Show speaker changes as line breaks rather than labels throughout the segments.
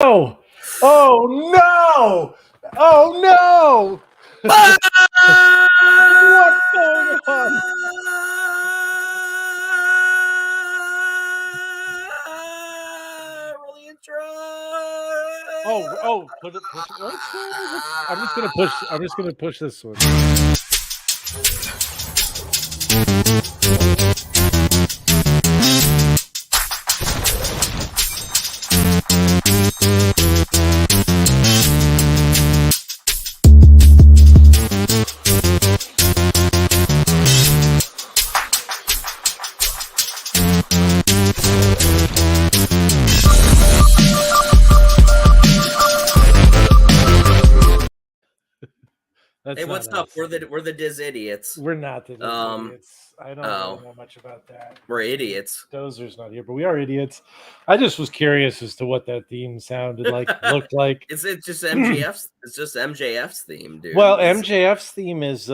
Oh, oh no! Oh no! What's going on?
Really intro.
Oh, push it. I'm just gonna push this one. That's
Hey, what's up? We're the Diz idiots.
We're not the idiots. I don't really know much about that.
We're idiots.
Dozer's not here, but we are idiots. I just was curious as to what that theme sounded like, looked like.
Is it just MJF's? It's just MJF's theme, dude.
Well, MJF's theme is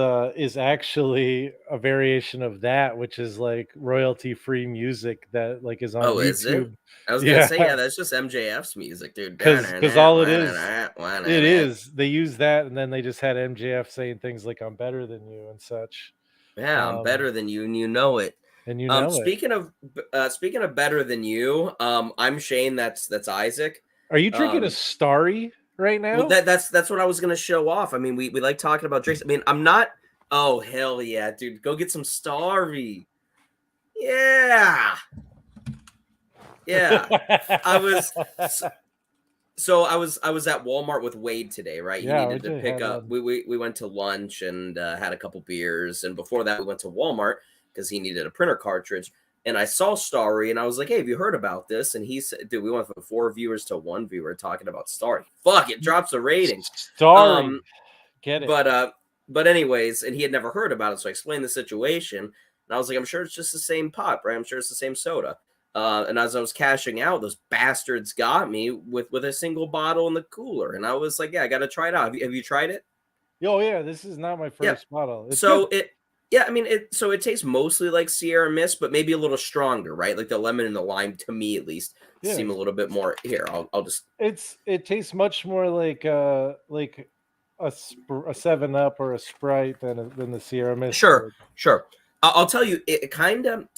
actually a variation of that, which is like royalty-free music that like is on YouTube.
Is it? I was gonna say, yeah, that's just MJF's music, dude.
Because all it is they use that, and then they just had MJF saying things like "I'm better than you" and such.
Yeah, I'm better than you, and you know it.
And you know
speaking of better than you, I'm Shane. That's Isaac.
Are you drinking a Starry right now?
Well, that's what I was gonna show off. I mean, we like talking about drinks. I mean, I'm not. Oh hell yeah, dude! Go get some Starry. Yeah. Yeah, I was at Walmart with Wade today, right? He needed to pick up. We went to lunch and had a couple beers, and before that we went to Walmart because he needed a printer cartridge. And I saw Starry, and I was like, "Hey, have you heard about this?" And he said, "Dude, we went from 4 viewers to 1 viewer talking about Starry. Fuck, it drops the rating.
Starry, get it."
But anyways, and he had never heard about it, so I explained the situation, and I was like, "I'm sure it's just the same pop, right? I'm sure it's the same soda." And as I was cashing out, those bastards got me with a single bottle in the cooler, and I was like, "Yeah, I got to try it out. Have you tried it?"
Oh yeah, this is not my first bottle.
It's it tastes mostly like Sierra Mist, but maybe a little stronger, right? Like the lemon and the lime, to me at least, seem a little bit more. Here, I'll just.
It tastes much more like a 7-Up or a Sprite than the Sierra Mist.
Sure. I'll tell you, it kind of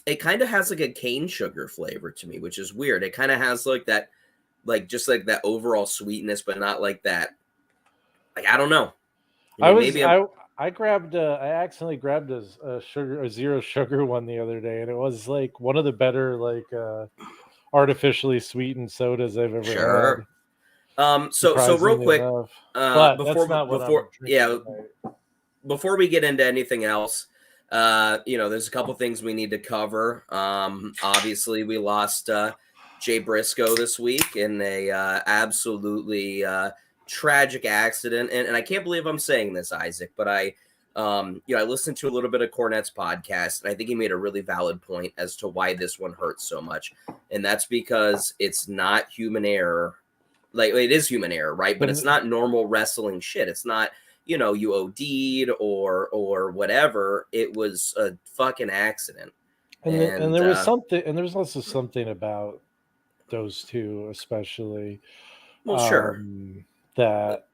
has like a cane sugar flavor to me, which is weird. It kind of has like that, like just like that overall sweetness, but not like that. Like I don't know.
I accidentally grabbed a zero sugar one the other day, and it was like one of the better like artificially sweetened sodas I've ever had.
So real quick, before we get into anything else. There's a couple things we need to cover. Obviously, we lost Jay Briscoe this week in a absolutely tragic accident, and I can't believe I'm saying this, Isaac, but I listened to a little bit of Cornette's podcast, and I think he made a really valid point as to why this one hurts so much, and that's because it's not human error. Like it is human error, right? But it's not normal wrestling shit. It's not. You OD'd or whatever. It was a fucking accident.
And there was something, and there's also something about those two, especially.
Well, sure.
That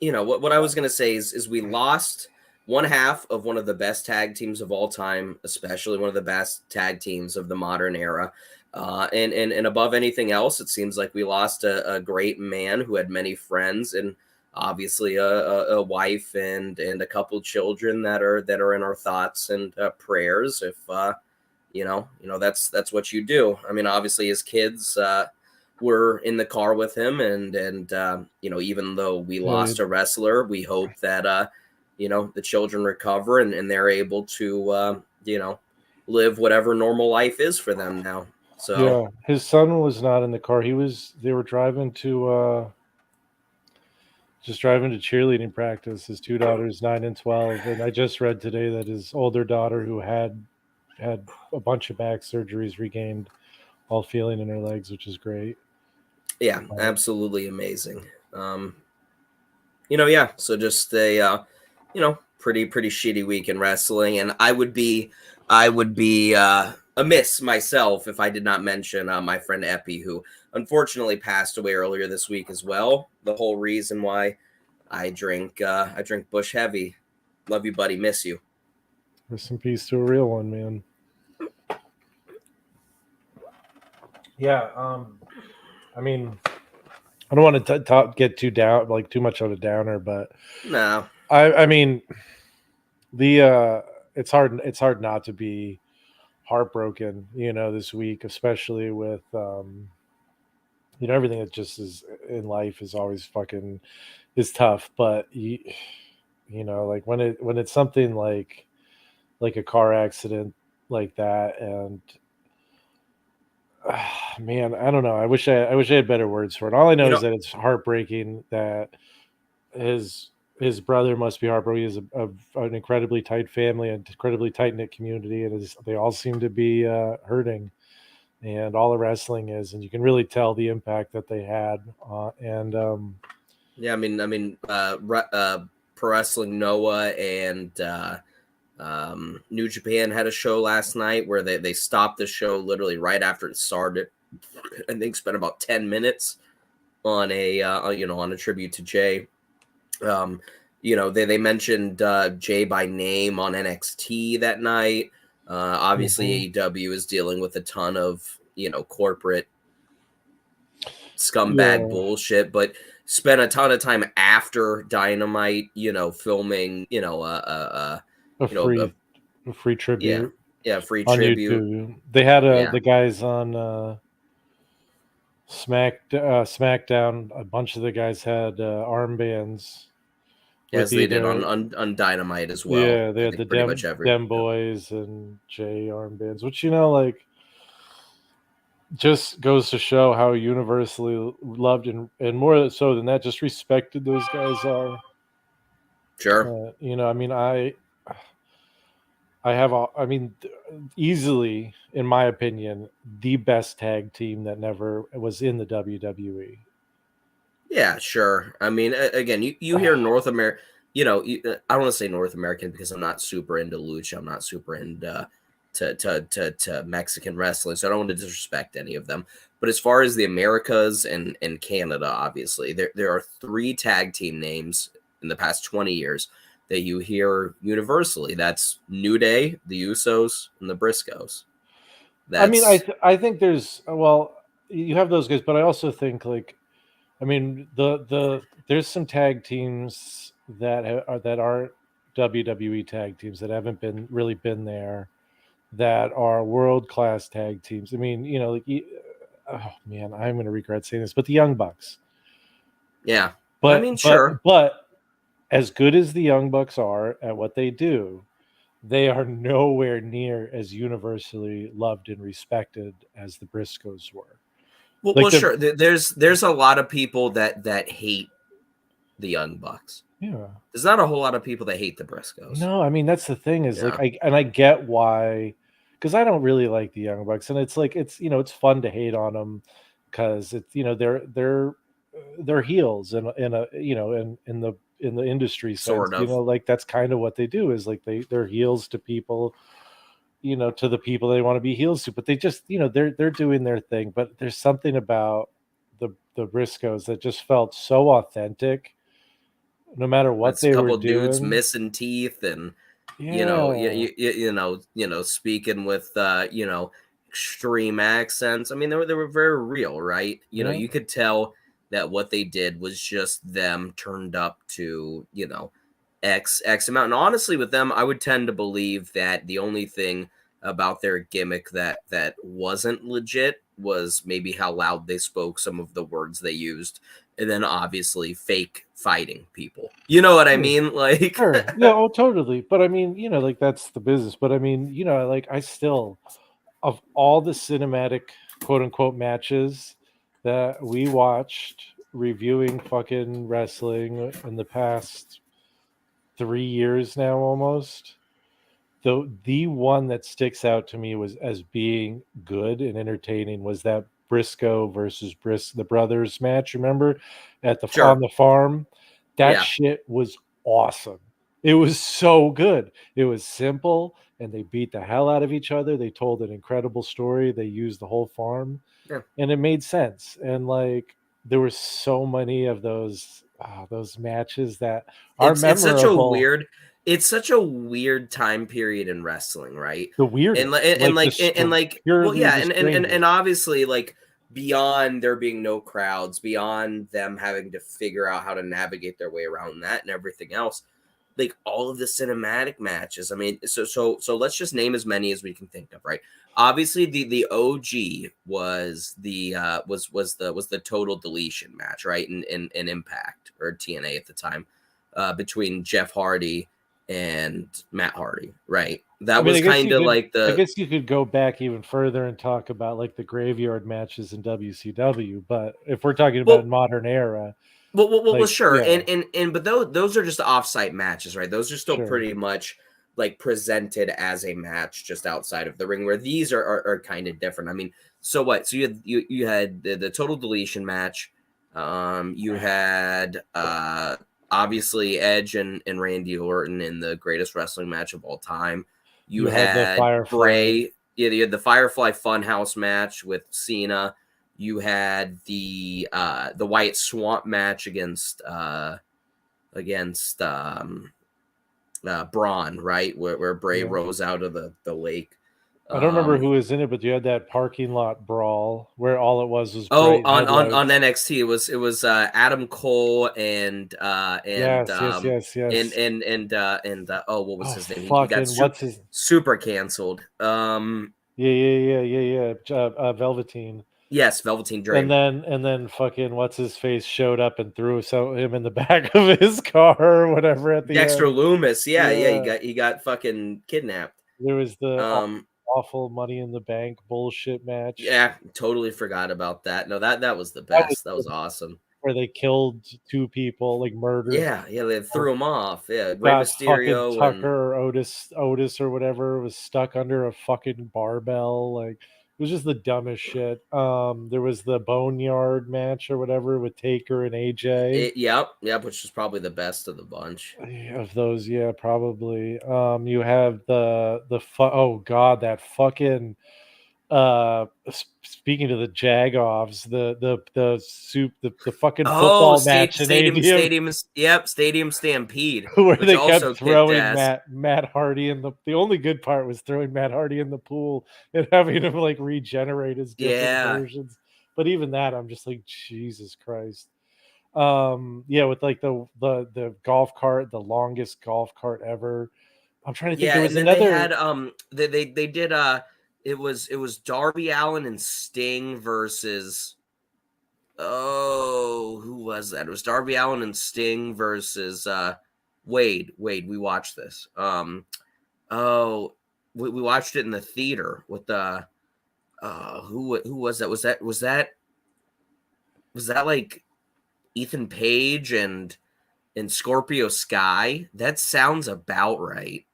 what I was gonna say is we lost one half of one of the best tag teams of all time, especially one of the best tag teams of the modern era. And above anything else, it seems like we lost a great man who had many friends and obviously a wife and a couple children that are in our thoughts and prayers. If that's what you do. I mean, obviously his kids were in the car with him, and even though we lost a wrestler, we hope that the children recover and they're able to live whatever normal life is for them now. So
yeah, his son was not in the car. They were driving to cheerleading practice. His two daughters, 9 and 12. And I just read today that his older daughter, who had a bunch of back surgeries, regained all feeling in her legs, which is great.
Yeah, absolutely amazing. So just a, pretty shitty week in wrestling. And I would be amiss myself if I did not mention my friend Epi, who unfortunately passed away earlier this week as well. The whole reason why I drink Bush Heavy. Love you, buddy. Miss you.
Rest in peace to a real one, man. Yeah. I mean, I don't want to get too down, like too much on a downer, but
No.
I mean, it's hard not to be heartbroken, this week, especially with everything that just is in life is always fucking is tough, but like when it's something like a car accident like that, and man, I don't know. I wish I had better words for it. All I know
You
is
know,
that it's heartbreaking that his his brother must be heartbroken. He's an incredibly tight family, an incredibly tight knit community, and they all seem to be hurting. And all the wrestling is, and you can really tell the impact that they had. And
yeah, Pro Wrestling Noah and New Japan had a show last night where they stopped the show literally right after it started. I think spent about 10 minutes on on a tribute to Jay. They mentioned Jay by name on NXT that night. Obviously, AEW is dealing with a ton of corporate scumbag
yeah,
bullshit, but spent a ton of time after Dynamite, filming,
a
you know, a,
free a free
yeah,
tribute
yeah, free
on
tribute,
YouTube. They had
yeah,
the guys on SmackDown. A bunch of the guys had armbands with
as they did on
either.
on Dynamite as well.
Yeah, they
I
had the
think pretty much every.
Dem Boys and J armbands, which like just goes to show how universally loved and more so than that, just respected those guys are.
Sure.
I mean, I have I mean, easily, in my opinion, the best tag team that never was in the WWE.
Yeah, sure. I mean, again, you hear North America, I don't want to say North American because I'm not super into lucha. I'm not super into to Mexican wrestling, so I don't want to disrespect any of them. But as far as the Americas and Canada, obviously, there are three tag team names in the past 20 years that you hear universally. That's New Day, the Usos, and the Briscoes.
I mean,
That's
I think there's you have those guys, but I also think I mean there's some tag teams that aren't WWE tag teams that haven't been there, that are world class tag teams. I mean, oh man, I'm going to regret saying this, but the Young Bucks.
yeah. I
But
mean,
but
sure.
but as good as the Young Bucks are at what they do, they are nowhere near as universally loved and respected as the Briscoes were. Like
Well, sure. There's a lot of people that hate the Young Bucks.
yeah.
There's not a whole lot of people that hate the Briscoes.
No, I mean that's the thing is
Yeah,
I get why, because I don't really like the Young Bucks, and it's it's fun to hate on them because it's they're heels in a in the industry sense,
sort of.
like that's kind of what they do is like they're heels to people, to the people they want to be heels to, but they just they're doing their thing, but there's something about the Briscoes that just felt so authentic, no matter what
It's a
they were
couple dudes
doing.
missing teeth, and
Yeah.
speaking with extreme accents. I mean, they were very real, right?
Yeah.
You could tell that what they did was just them turned up to X amount. And honestly, with them, I would tend to believe that the only thing about their gimmick that wasn't legit was maybe how loud they spoke, some of the words they used, and then obviously fake fighting people. You know what I
Sure.
mean? Like,
Sure. Yeah, oh totally. But I mean, like that's the business. But I mean, like I still, of all the cinematic quote unquote matches that we watched reviewing fucking wrestling in the past 3 years now almost, the one that sticks out to me was as being good and entertaining was that Briscoe versus the brothers match. Remember on
sure,
the farm? That
yeah,
shit was awesome. It was so good. It was simple, and they beat the hell out of each other. They told an incredible story. They used the whole farm,
Yeah.
and it made sense. And like there were so many of those matches that are
It's such a
memorable.
weird it's such a weird time period in wrestling, right?
The
And like
weirdest,
and
like
like and like well
purely
yeah,
the
and
strangest.
obviously like beyond there being no crowds, beyond them having to figure out how to navigate their way around that and everything else, like all of the cinematic matches. I mean, so let's just name as many as we can think of, right? Obviously, the OG was the was the total deletion match, right? In Impact or TNA at the time, between Jeff Hardy and Matt Hardy, right?
I
That
mean,
was kind of like
I
the
guess you could go back even further and talk about like the graveyard matches in WCW. But if we're talking about
well,
modern era,
well,
like
sure,
yeah,
and but those are just offsite matches, right? Those are still
sure.
pretty much like presented as a match just outside of the ring. Where these are kind of different. I mean, so what? So you had the total deletion match. You had obviously Edge and Randy Orton in the greatest wrestling match of all time. You
You had the
had
Firefly.
Bray. Yeah, you had the Firefly Funhouse match with Cena. You had the White Swamp match against Braun, right? Where Bray
Yeah.
rose out of the lake.
I don't remember
Um,
who was in it, but you had that parking lot brawl where all it was
oh,
bright
on
headlights.
NXT, it was Adam Cole
Yes, yes, yes, yes.
oh, what was
Oh,
his name? He got
fucking what's his?
super canceled.
Yeah, yeah, yeah, yeah, yeah. Velveteen.
Yes, Velveteen Dream.
And then fucking what's his face showed up and threw him in the back of his car or whatever at the
Dexter
end.
Loomis, yeah,
Yeah,
he got fucking kidnapped.
there was the
Um,
awful Money in the Bank bullshit match.
Yeah, totally forgot about that. No, that was the
That was
best. That was awesome.
where they killed two people, like murdered
Yeah, they
people.
threw him off. Yeah, Rey
Got fucking
Mysterio and
Tucker or Otis or whatever was stuck under a fucking barbell. Like it was just the dumbest shit. There was the Boneyard match or whatever with Taker and AJ.
yep, which was probably the best of the bunch.
Of those, yeah, probably. You have oh god, that fucking speaking to the Jagoffs, the fucking
Oh,
football match in ADM
yep, Stadium Stampede,
where
which
they kept
also kicked
throwing
ass.
Matt Hardy in the only good part was throwing Matt Hardy in the pool and having him like regenerate his different
Yeah,
versions. But even that, I'm just like, Jesus Christ. Yeah, with like the golf cart, the longest golf cart ever. I'm trying to think.
yeah,
There was
and then they had
another.
they did it was Darby Allin and Sting versus oh, who was that? It was Darby Allin and Sting versus Wade. Wade, we watched this. Oh, we watched it in the theater with the who was that? Was that like Ethan Page and Scorpio Sky? That sounds about right.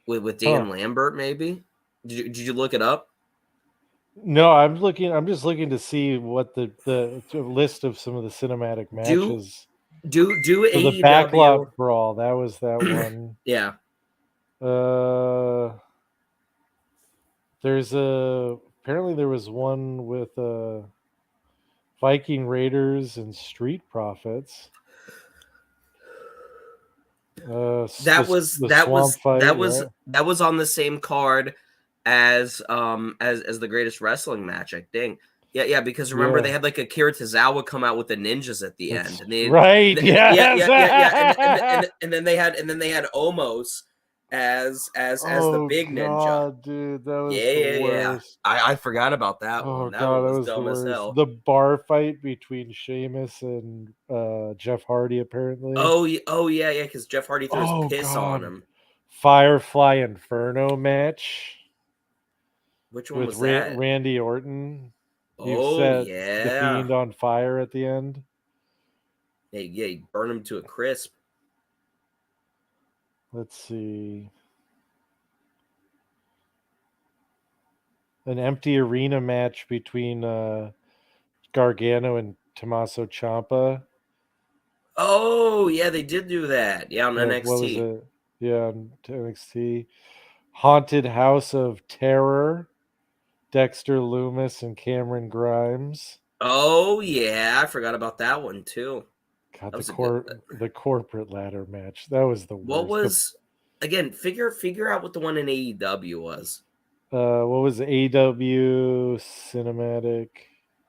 With
Huh.
Dan Lambert, maybe. Did you look it up?
No, I'm looking. I'm just looking to see what the list of some of the cinematic
Do
matches.
do
So the
AEW.
backlot brawl, that was that one.
Yeah.
Uh, there's a apparently there was one with Viking Raiders and Street Profits.
That was
The
that
swamp
was
fight,
that was
yeah.
that was on the same card as the greatest wrestling match, I think. Yeah, because remember they
Yeah,
had like Akira Tozawa come out with the ninjas at the
that's
end, and they
right. Yes.
yeah, and then they had Omos as the
Oh
big ninja.
god, dude, that was
Yeah,
the
yeah, yeah.
worst.
I forgot about that
Oh
one. That
god,
one
that
was
was the
dumb as
worst.
hell.
The bar fight between Sheamus and Jeff Hardy, apparently.
Oh yeah, yeah, because Jeff Hardy threw his
Oh
piss on
god,
him.
Firefly Inferno match
Which one
with
was that?
Randy Orton. You
Oh
set the
yeah.
Fiend on fire at the end.
Yeah, you burn him to a crisp.
Let's see. An empty arena match between Gargano and Tommaso Ciampa.
Oh, yeah, they did do that. Yeah, on
What was
NXT.
it? Yeah, on NXT. Haunted House of Terror. Dexter Loomis and Cameron Grimes.
Oh, yeah, I forgot about that one too.
God,
That was a good.
the corporate ladder match. That was the
What
worst.
was again? Figure out what the one in AEW was.
What was it? AW cinematic?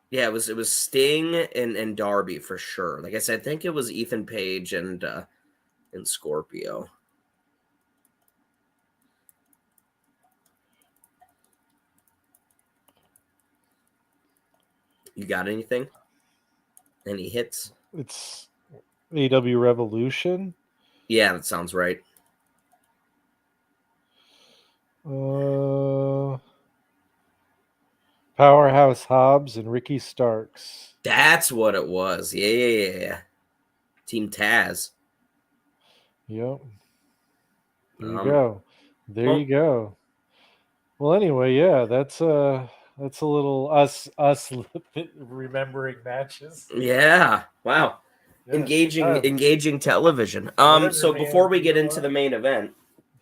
Yeah, it was Sting and Darby for sure. Like I said, I think it was Ethan Page and Scorpio. You got anything? Any hits?
It's AW Revolution.
Yeah, that sounds right.
Powerhouse Hobbs and Ricky Starks.
That's what it was. Yeah. Team Taz.
Yep. There you
Um,
go. There
well,
you go. Well, anyway, yeah, that's a little us remembering matches.
yeah. Wow.
Yeah, good times.
Engaging television.
Whatever,
So
man.
before we
You
get
know
into
what?
the main event,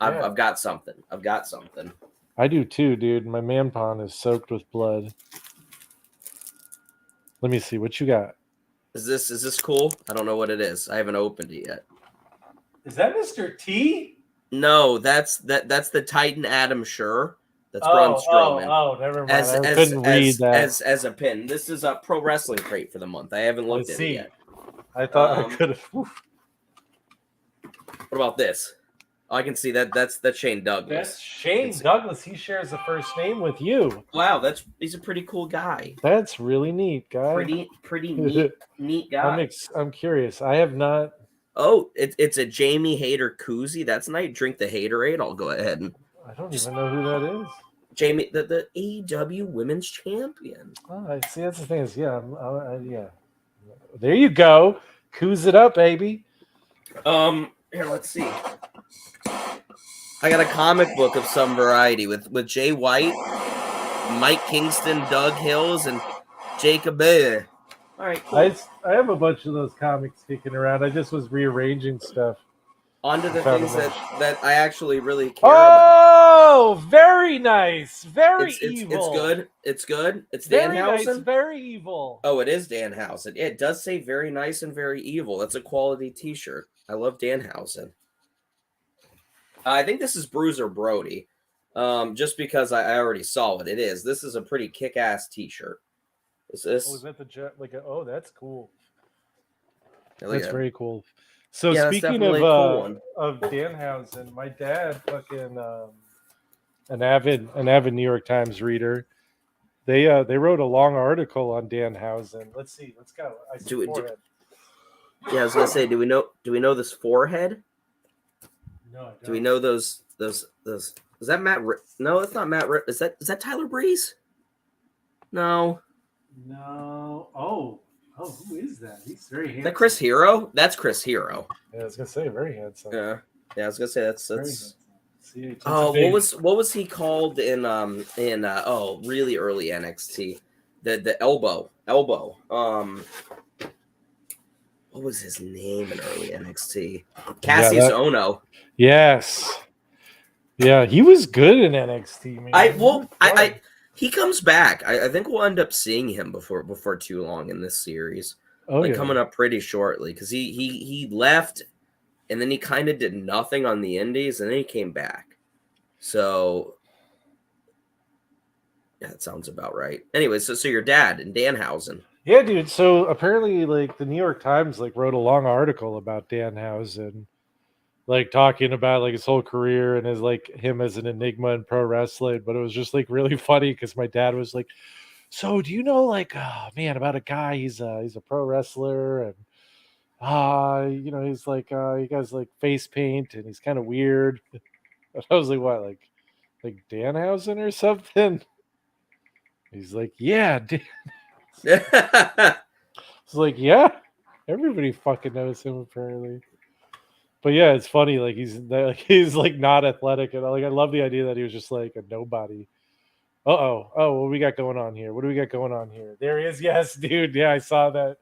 Yeah,
I've got something. I've got something.
I do too, dude. My man pond is soaked with blood. Let me see what you got.
Is this cool? I don't know what it is. I haven't opened it yet.
Is that Mr. T?
No, that's the Titan Adam Sure. That's Braun Strowman.
Never mind.
As
I
as
couldn't read
as
that.
as a pin. This is a pro wrestling crate for the month. I haven't
I
looked at it
see.
yet.
I thought I could have.
What about this? Oh, I can see that's Shane Douglas.
That's Shane Douglas. He shares a first name with you.
Wow, he's a pretty cool guy.
That's really neat, guy.
Pretty neat guy.
I'm curious. I have not.
Oh, it's a Jamie Hader koozie. That's nice. Drink the Haterade. I'll go ahead and
I don't even know who that is.
Jamie, the AEW Women's Champion.
Oh, I see. That's the thing is, yeah, yeah. There you go. Coos it up, baby.
Here, let's see. I got a comic book of some variety with Jay White, Mike Kingston, Doug Hills, and Jacob Bear. All right, cool.
I have a bunch of those comics kicking around. I just was rearranging stuff.
On to the things that I actually really care about.
Oh, very nice. Very evil.
It's good. It's good. It's
very
Danhausen.
nice, very evil.
Oh, it is Danhausen. It does say very nice and very evil. That's a quality t-shirt. I love Danhausen. I think this is Bruiser Brody. Just because I already saw it. It is. This is a pretty kick-ass t-shirt.
Is that the jet? That's cool. That's very cool. So
yeah,
speaking of Danhausen, my dad, fucking an avid New York Times reader, they wrote a long article on Danhausen. Let's see. Let's go. I see forehead.
Yeah, I was gonna say, do we know this forehead?
No, I don't.
Do we know those? Is that Matt? No, it's not Matt. Is that Tyler Breeze? No.
No. Oh, who is that? He's very handsome.
Is that Chris Hero? That's Chris Hero.
Yeah, I was gonna say very handsome.
Yeah, I was gonna say that's.
See,
what was he called in really early NXT? The elbow. What was his name in early NXT? Cassius Ohno.
Yes. Yeah, he was good in NXT, man.
He comes back. I think we'll end up seeing him before too long in this series. Coming up pretty shortly, because he left and then he kind of did nothing on the indies and then he came back. So yeah, that sounds about right. Anyway, so your dad and Danhausen.
Yeah, dude. So apparently, like, the New York Times wrote a long article about Danhausen, talking about his whole career and his him as an enigma in pro wrestling. But it was just really funny because my dad was like, "So do you know oh man, about a guy? He's a pro wrestler and he's he guys face paint and he's kind of weird." And I was like, "What? Like Danhausen or something?" He's like, "Yeah." It's yeah, everybody fucking knows him apparently. But yeah, it's funny. He's not athletic at all. I love the idea that he was just a nobody. Oh, what do we got going on here? There he is. Yes, dude. Yeah, I saw that.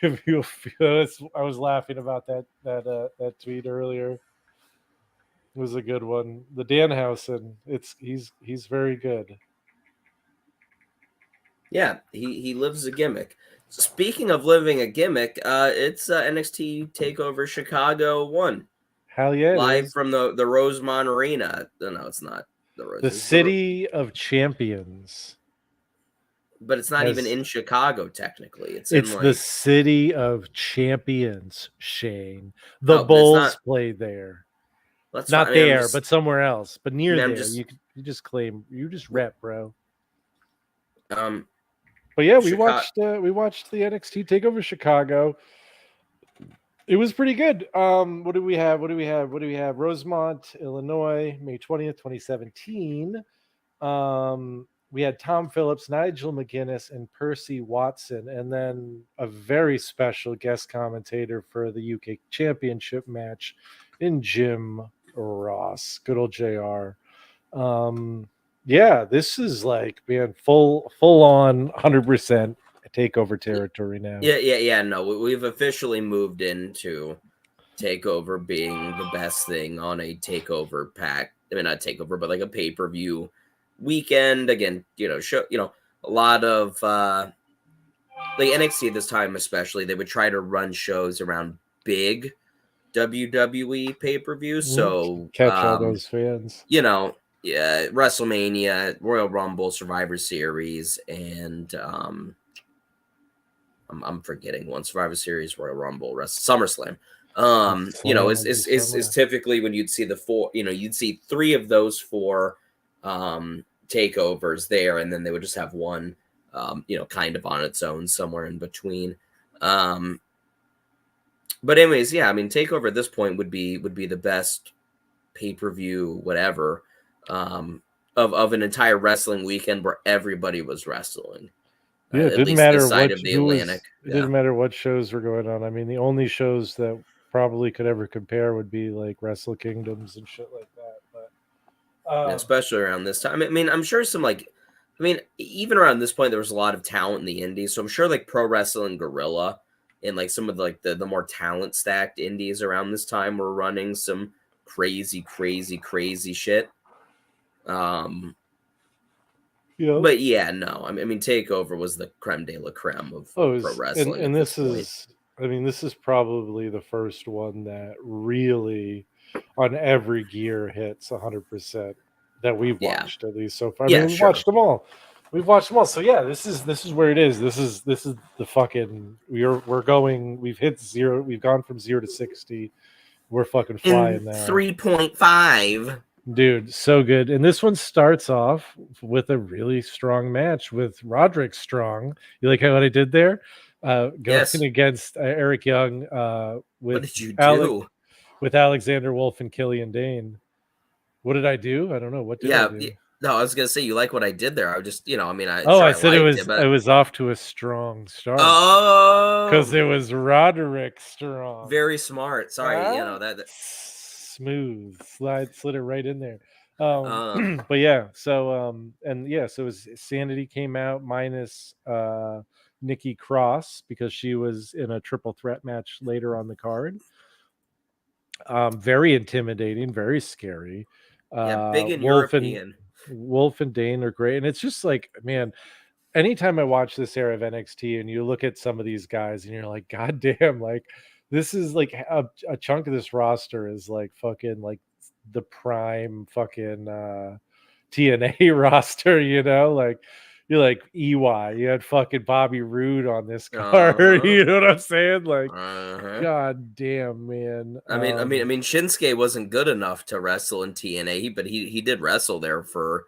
I was laughing about that tweet earlier. It was a good one. The Danhausen, he's very good.
Yeah, he lives a gimmick. Speaking of living a gimmick, it's NXT Takeover Chicago 1
Hell yeah, it
live
is.
from the Rosemont Arena. No, it's not the Rose.
The city of champions.
But it's not even
Has
in Chicago technically. It's in
It's the
like
city of champions, Shane. The
oh, but it's
Bulls
not.
play there.
That's fine.
Not
I mean,
there, but somewhere else. But near
I'm
there.
just
You just claim, you just rep, bro.
um
But yeah,
Chicago.
we watched the NXT Takeover Chicago. It was pretty good. What do we have? What do we have? What do we have? Rosemont, Illinois, May 20th, 2017. We had Tom Phillips, Nigel McGuinness, and Percy Watson, and then a very special guest commentator for the UK Championship match in Jim Ross. Good old JR. Yeah, this is like, man, full on 100% takeover territory now.
Yeah. No, we've officially moved into Takeover being the best thing on a Takeover pack. I mean, not Takeover, but like a pay-per-view weekend. Again, show a lot of like NXT at this time, especially they would try to run shows around big WWE pay-per-views. So
Catch all those fans.
Yeah, WrestleMania, Royal Rumble, Survivor Series, and I'm forgetting one. Survivor Series, Royal Rumble, SummerSlam. Is typically when you'd see the four, you'd see three of those four takeovers there, and then they would just have one, kind of on its own somewhere in between. But anyways, yeah, I mean, Takeover at this point would be the best pay-per-view, whatever, of an entire wrestling weekend where everybody was wrestling.
Yeah, it
at
didn't
least this
matter
side
what
of the Atlantic.
it didn't matter what shows were going on. I mean, the only shows that probably could ever compare would be like Wrestle Kingdoms and shit like that. But
especially around this time. I mean, I'm sure even around this point, there was a lot of talent in the indies. So I'm sure like Pro Wrestling Guerrilla and like some of the more talent stacked indies around this time were running some crazy shit. But yeah, no, I mean, Takeover was the creme de la creme of pro wrestling.
And this is probably the first one that really, on every gear, hits 100% that we've watched at least so far. I mean, we've watched them all. So yeah, this is where it is. This is the fucking we've hit zero. We've gone from 0 to 60. We're fucking flying now.
3.5.
Dude, so good. And this one starts off with a really strong match with Roderick Strong. You like what I did there? Going against Eric Young with
what did you do?
With Alexander Wolf and Killian Dane. What did I do? I don't know. What did I do?
No, I was gonna say you like what I did there. I just, I mean,
I said it was off to a strong start.
Oh,
because it was Roderick Strong.
Very smart. Sorry, that
smooth slid it right in there. But yeah, so so Sanity came out minus Nikki Cross because she was in a triple threat match later on the card. Very intimidating, very scary.
Big and European.
Wolf and Dane are great, and it's just like, man, anytime I watch this era of NXT and you look at some of these guys and you're like, God damn, like this is like a chunk of this roster is like fucking like the prime fucking TNA roster, like you're like EY, you had fucking Bobby Roode on this card, you know what I'm saying? Like, God damn, man.
I mean, Shinsuke wasn't good enough to wrestle in TNA, but he did wrestle there for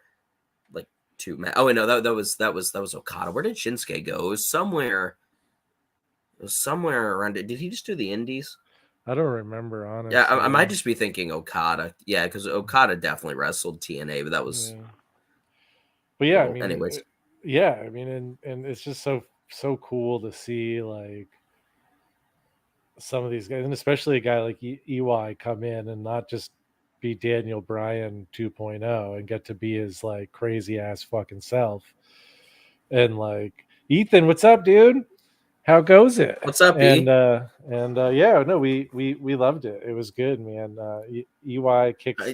like 2 matches. Oh wait, no, that was Okada. Where did Shinsuke go? It was somewhere around it. Did he just do the Indies?
I don't remember, honestly.
Yeah, I might just be thinking Okada. Yeah, because Okada definitely wrestled TNA, but that was.
Yeah. But yeah, I mean,
anyways,
yeah, I mean, and it's just so cool to see like some of these guys, and especially a guy like EY come in and not just be Daniel Bryan 2.0 and get to be his like crazy ass fucking self. And like, Ethan, what's up, dude? How goes it?
What's up,
And
E?
yeah, no, we loved it. It was good, man. EY
You're
kicks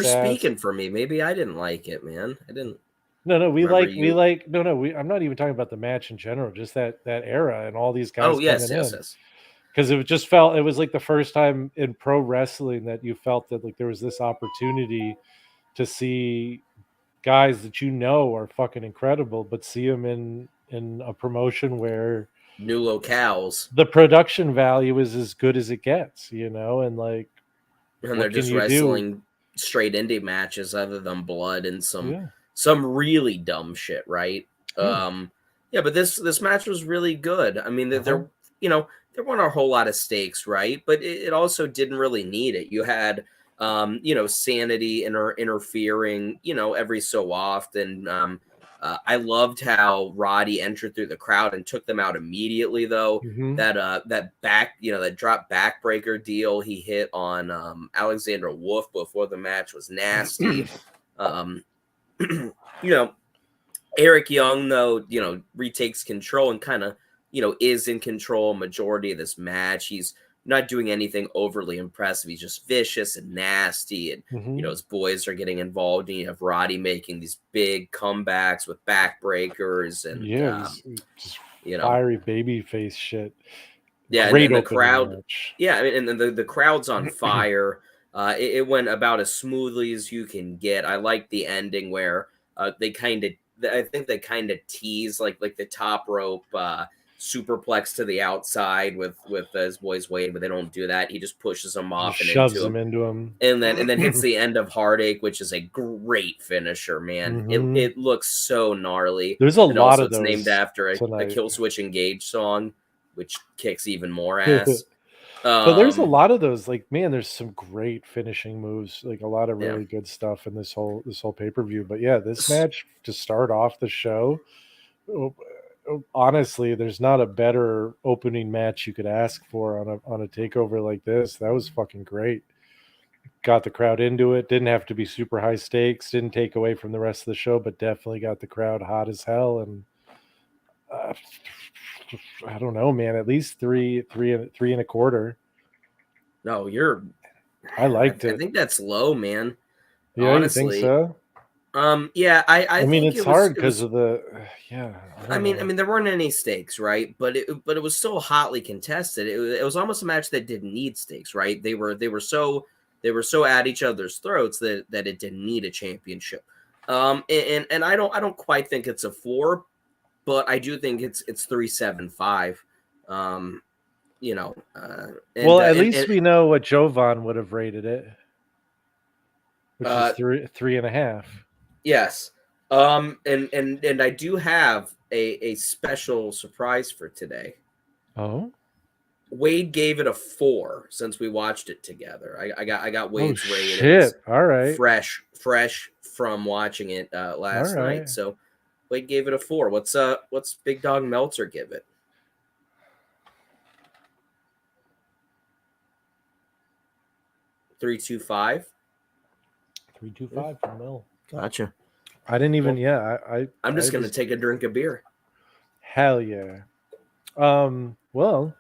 ass.
speaking for me. Maybe I didn't like it, man. I didn't
No,
remember you.
I'm not even talking about the match in general, just that era and all these
Oh,
guys
yes,
coming
yes,
in.
yes.
Because it was like the first time in pro wrestling that you felt that like there was this opportunity to see guys that you know are fucking incredible, but see them in a promotion where
New locales.
the production value is as good as it gets, and like,
And they're
what can
just
you do?
wrestling straight indie matches other than blood and
Yeah,
some really dumb shit, right?
yeah,
Yeah, but this match was really good. I mean,
uh-huh.
there weren't a whole lot of stakes, right? But it also didn't really need it. You had Sanity interfering, every so often. I loved how Roddy entered through the crowd and took them out immediately, though.
Mm-hmm.
That drop backbreaker deal he hit on Alexander Wolf before the match was nasty. um, you know, Eric Young, though, retakes control and kind of, is in control majority of this match. He's not doing anything overly impressive. He's just vicious and nasty. And,
Mm-hmm.
his boys are getting involved. And you have Roddy making these big comebacks with backbreakers and,
Yeah, just
you know,
fiery baby face shit.
yeah.
Great
And the
opening
crowd,
match.
yeah. I mean, and the crowd's on fire. It went about as smoothly as you can get. I like the ending where I think they kind of tease like the top rope superplex to the outside with his boys waiting, but they don't do that. He just pushes them
Just
off and
shoves
into
him
him,
into him.
and then hits the end of Heartache, which is a great finisher, man. It
Mm-hmm.
it looks so gnarly,
There's a
and
lot
also
of
it's named
those
after a
tonight.
Kill Switch Engage song, which kicks even more ass.
But there's a
Um,
lot of those, like, man, there's some great finishing moves, like a lot of
yeah.
really good stuff in this whole pay-per-view. But yeah, this match to start off the show, oh, honestly, there's not a better opening match you could ask for on a takeover like this. That was fucking great. Got the crowd into it. Didn't have to be super high stakes. Didn't take away from the rest of the show, but definitely got the crowd hot as hell. And uh, I don't know, man. At least three and a quarter.
No,
I liked
I
it.
think that's low, man.
Yeah, you think
Honestly.
so?
Yeah, I
I mean,
think
it's hard
it
because
was
of the yeah. I
I
don't
mean, I
know.
mean, there weren't any stakes, right? But it was so hotly contested. It was almost a match that didn't need stakes, right? They were so at each other's throats that it didn't need a championship. And I don't quite think it's a 4, but I do think it's 3.75. Um, you know,
Well, at least we know what Jovan would have rated it, which is
uh,
three and a half.
yes. And I do have a special surprise for today.
Oh,
Wade gave it a 4 since we watched it together. I got
oh
Wade's ratings
shit! All right,
fresh from watching it
all
last night.
right.
So Wade gave it a 4. What's Big Dog Meltzer give it? 3.25.
3.25 from Mill.
Gotcha.
I didn't even.
Well,
Yeah,
I'm
I
just gonna
just
take a drink of beer.
hell yeah. Well,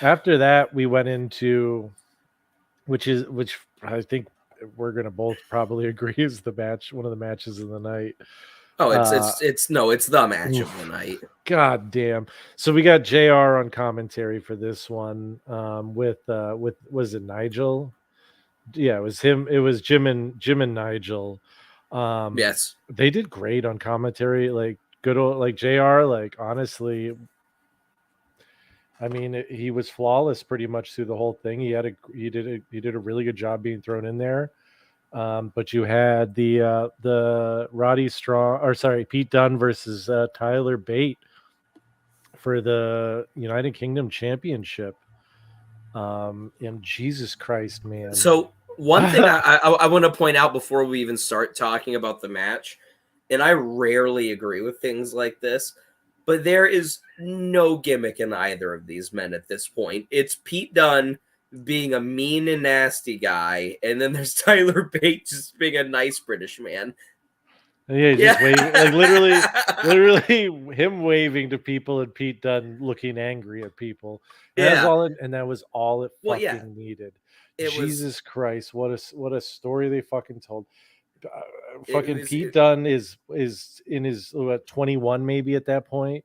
after that we went into which I think we're gonna both probably agree is one of the matches of the night.
Oh, it's
Uh,
it's it's no, it's the match of the
oof,
night.
God damn. So we got JR on commentary for this one, with was it Nigel? Yeah, it was him. It was Jim and Nigel.
Yes.
They did great on commentary, like good old like JR, like honestly, I mean, he was flawless pretty much through the whole thing. He did a really good job being thrown in there. But you had the Roddy Strong, or sorry, Pete Dunne versus Tyler Bate for the United Kingdom Championship. And Jesus Christ, man.
So one thing I want to point out before we even start talking about the match, and I rarely agree with things like this, but there is no gimmick in either of these men at this point. It's Pete Dunne being a mean and nasty guy, and then there's Tyler Bate just being a nice British man.
Yeah, he's just waving, like literally him waving to people and Pete Dunne looking angry at people. And that's
Yeah.
all and that was all it
Well, yeah.
fucking needed.
It was.
Jesus Christ, what a story they fucking told.
It
Fucking
was.
Pete Dunne is in his 21 maybe at that point,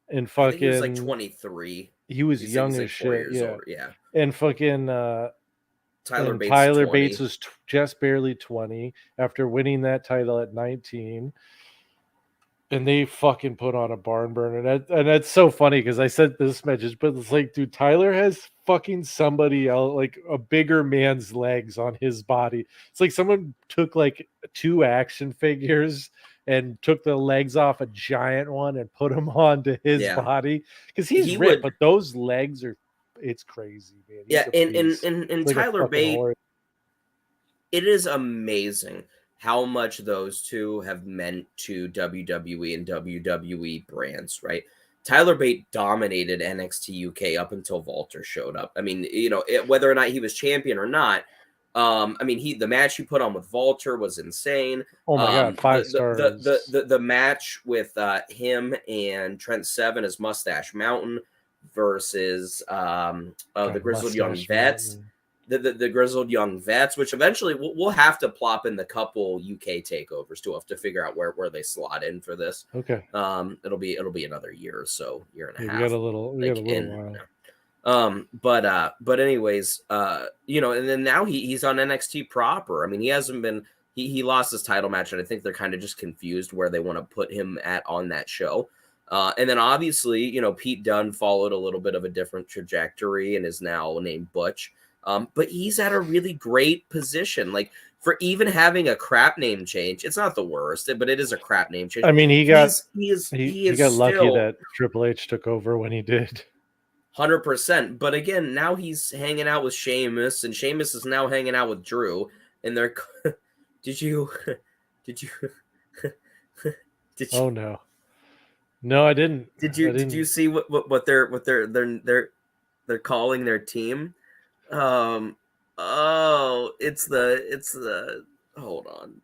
and
I think he was like
fucking
23.
he was
He said
young
he's
as
like 4
shit,
years
yeah.
older. Yeah.
And fucking
Tyler
and
Bates is
Tyler Bates
20.
was just barely 20 after winning that title at 19. And they fucking put on a barn burner. And that's so funny because I sent this message, but it's like, dude, Tyler has fucking somebody else, like a bigger man's legs on his body. It's like someone took like 2 action figures and took the legs off a giant one and put them onto his
Yeah.
body because he's
He
ripped,
would.
but those legs are, it's crazy, man. He's
Yeah.
a
And,
beast.
and, and
It's like a
Tyler
fucking
Bate,
horse.
it is amazing how much those two have meant to WWE and WWE brands, right? Tyler Bate dominated NXT UK up until Walter showed up. I mean, whether or not he was champion or not, I mean, the match he put on with Walter was insane.
Oh my god, 5 stars.
The match with him and Trent Seven as Mustache Mountain versus the
God,
Grizzled Young
Mustache
Vets.
Mountain.
The Grizzled Young Vets, which eventually we'll have to plop in the couple UK takeovers to have to figure out where they slot in for this.
Okay.
It'll be another year or so, year and a
Yeah,
half.
we got a little while.
But anyways, and then now he's on NXT proper. I mean, he hasn't been. He lost his title match, and I think they're kind of just confused where they want to put him at on that show. And then obviously, Pete Dunne followed a little bit of a different trajectory and is now named Butch. But he's at a really great position. Like, for even having a crap name change, it's not the worst, but it is a crap name change.
I mean, he
got
lucky that Triple H took over when he did.
100%. But again, now he's hanging out with Sheamus, and Sheamus is now hanging out with Drew. And they're did you?
Oh no, I didn't.
Did you see what they're calling their team? It's the hold on.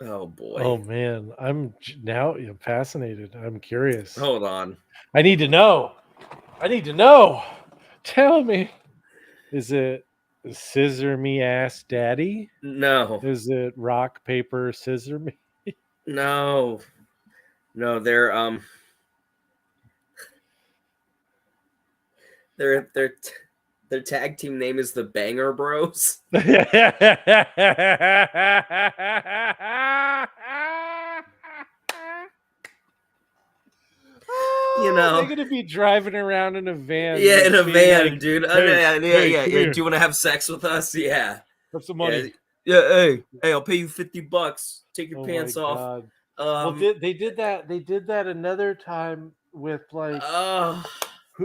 Oh boy.
Oh man, I'm fascinated. I'm curious.
Hold on.
I need to know. Tell me. Is it Scissor Me Ass Daddy?
No.
Is it Rock Paper Scissor Me?
No, they're their tag team name is the Banger Bros.
They're gonna be driving around in a van.
Yeah, in a van, like, dude.
Hey,
yeah. Do you want to have sex with us? Yeah.
Have some money.
Yeah. Hey, I'll pay you $50. Take your pants off.
God. Well, they did that. They did that another time with like.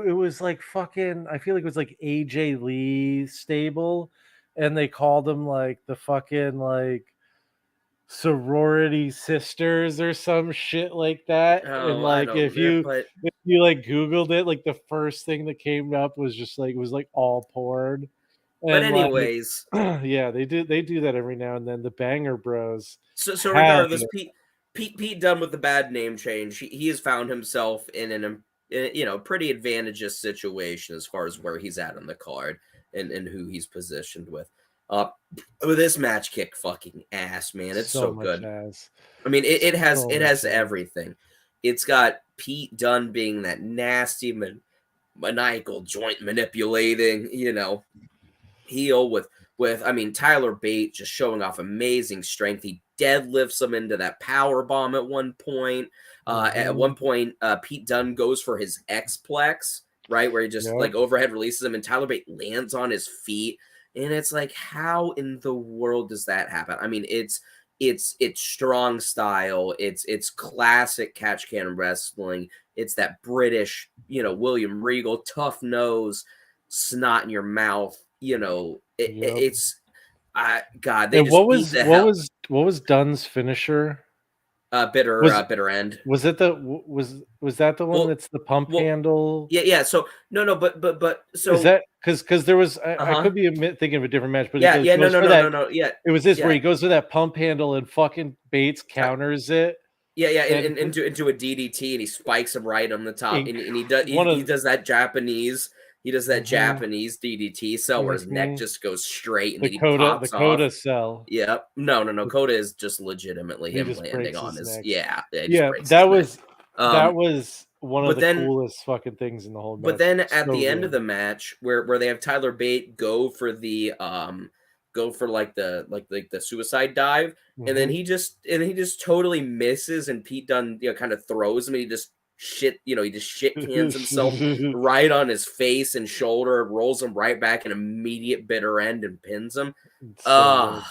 It was like fucking. I feel like it was like AJ Lee stable, and they called them like the fucking like sorority sisters or some shit like that. And like if you like Googled it, like the first thing that came up was just like it was like all porn.
But anyways,
like, yeah, they do that every now and then. The Banger Bros.
So regardless, Pete Dunne with the bad name change, he has found himself in pretty advantageous situation as far as where he's at on the card and who he's positioned with. This match kicked fucking ass, man. It's so good.
Ass.
I mean, it has everything. It's got Pete Dunne being that nasty, maniacal joint manipulating, heel with I mean, Tyler Bate just showing off amazing strength. He deadlifts him into that power bomb at one point. At one point, Pete Dunne goes for his X-Plex, right, where he just like overhead releases him, and Tyler Bate lands on his feet. And it's like, how in the world does that happen? I mean, it's strong style. It's classic catch can wrestling. It's that British, William Regal, tough nose, snot in your mouth. It's God. They
what was Dunn's finisher?
Bitter end.
Was it was that the one
Well,
that's the pump
well,
handle?
yeah. So no, but so
Is that because there was I
uh-huh.
could be thinking of a different match, but
Yeah,
it
yeah,
goes for that.
no. Yeah,
It was this where
yeah.
he goes for that pump handle and fucking Bates
Ti-
counters it.
Yeah,
And
into a DDT, and he spikes him right on the top, and
one
he
of
does that Japanese
mhm,
DDT cell where his neck
mhm.
just goes straight, and then he
The
pops off.
Coda cell.
Yep. No. Coda is just legitimately
He
him
just
landing
breaks
on
his
his
neck.
he just
Yeah,
breaks his neck.
that was one of
But
the
then
coolest fucking things in the whole
but
match.
then at
So
the end of
good.
the match where they have Tyler Bate go for the go for like the suicide dive, and then
Mhm.
he just totally misses, and Pete Dunne, kind of throws him, and he just shit cans himself right on his face and shoulder, rolls him right back, an immediate bitter end, and pins him.
It's so
Oh,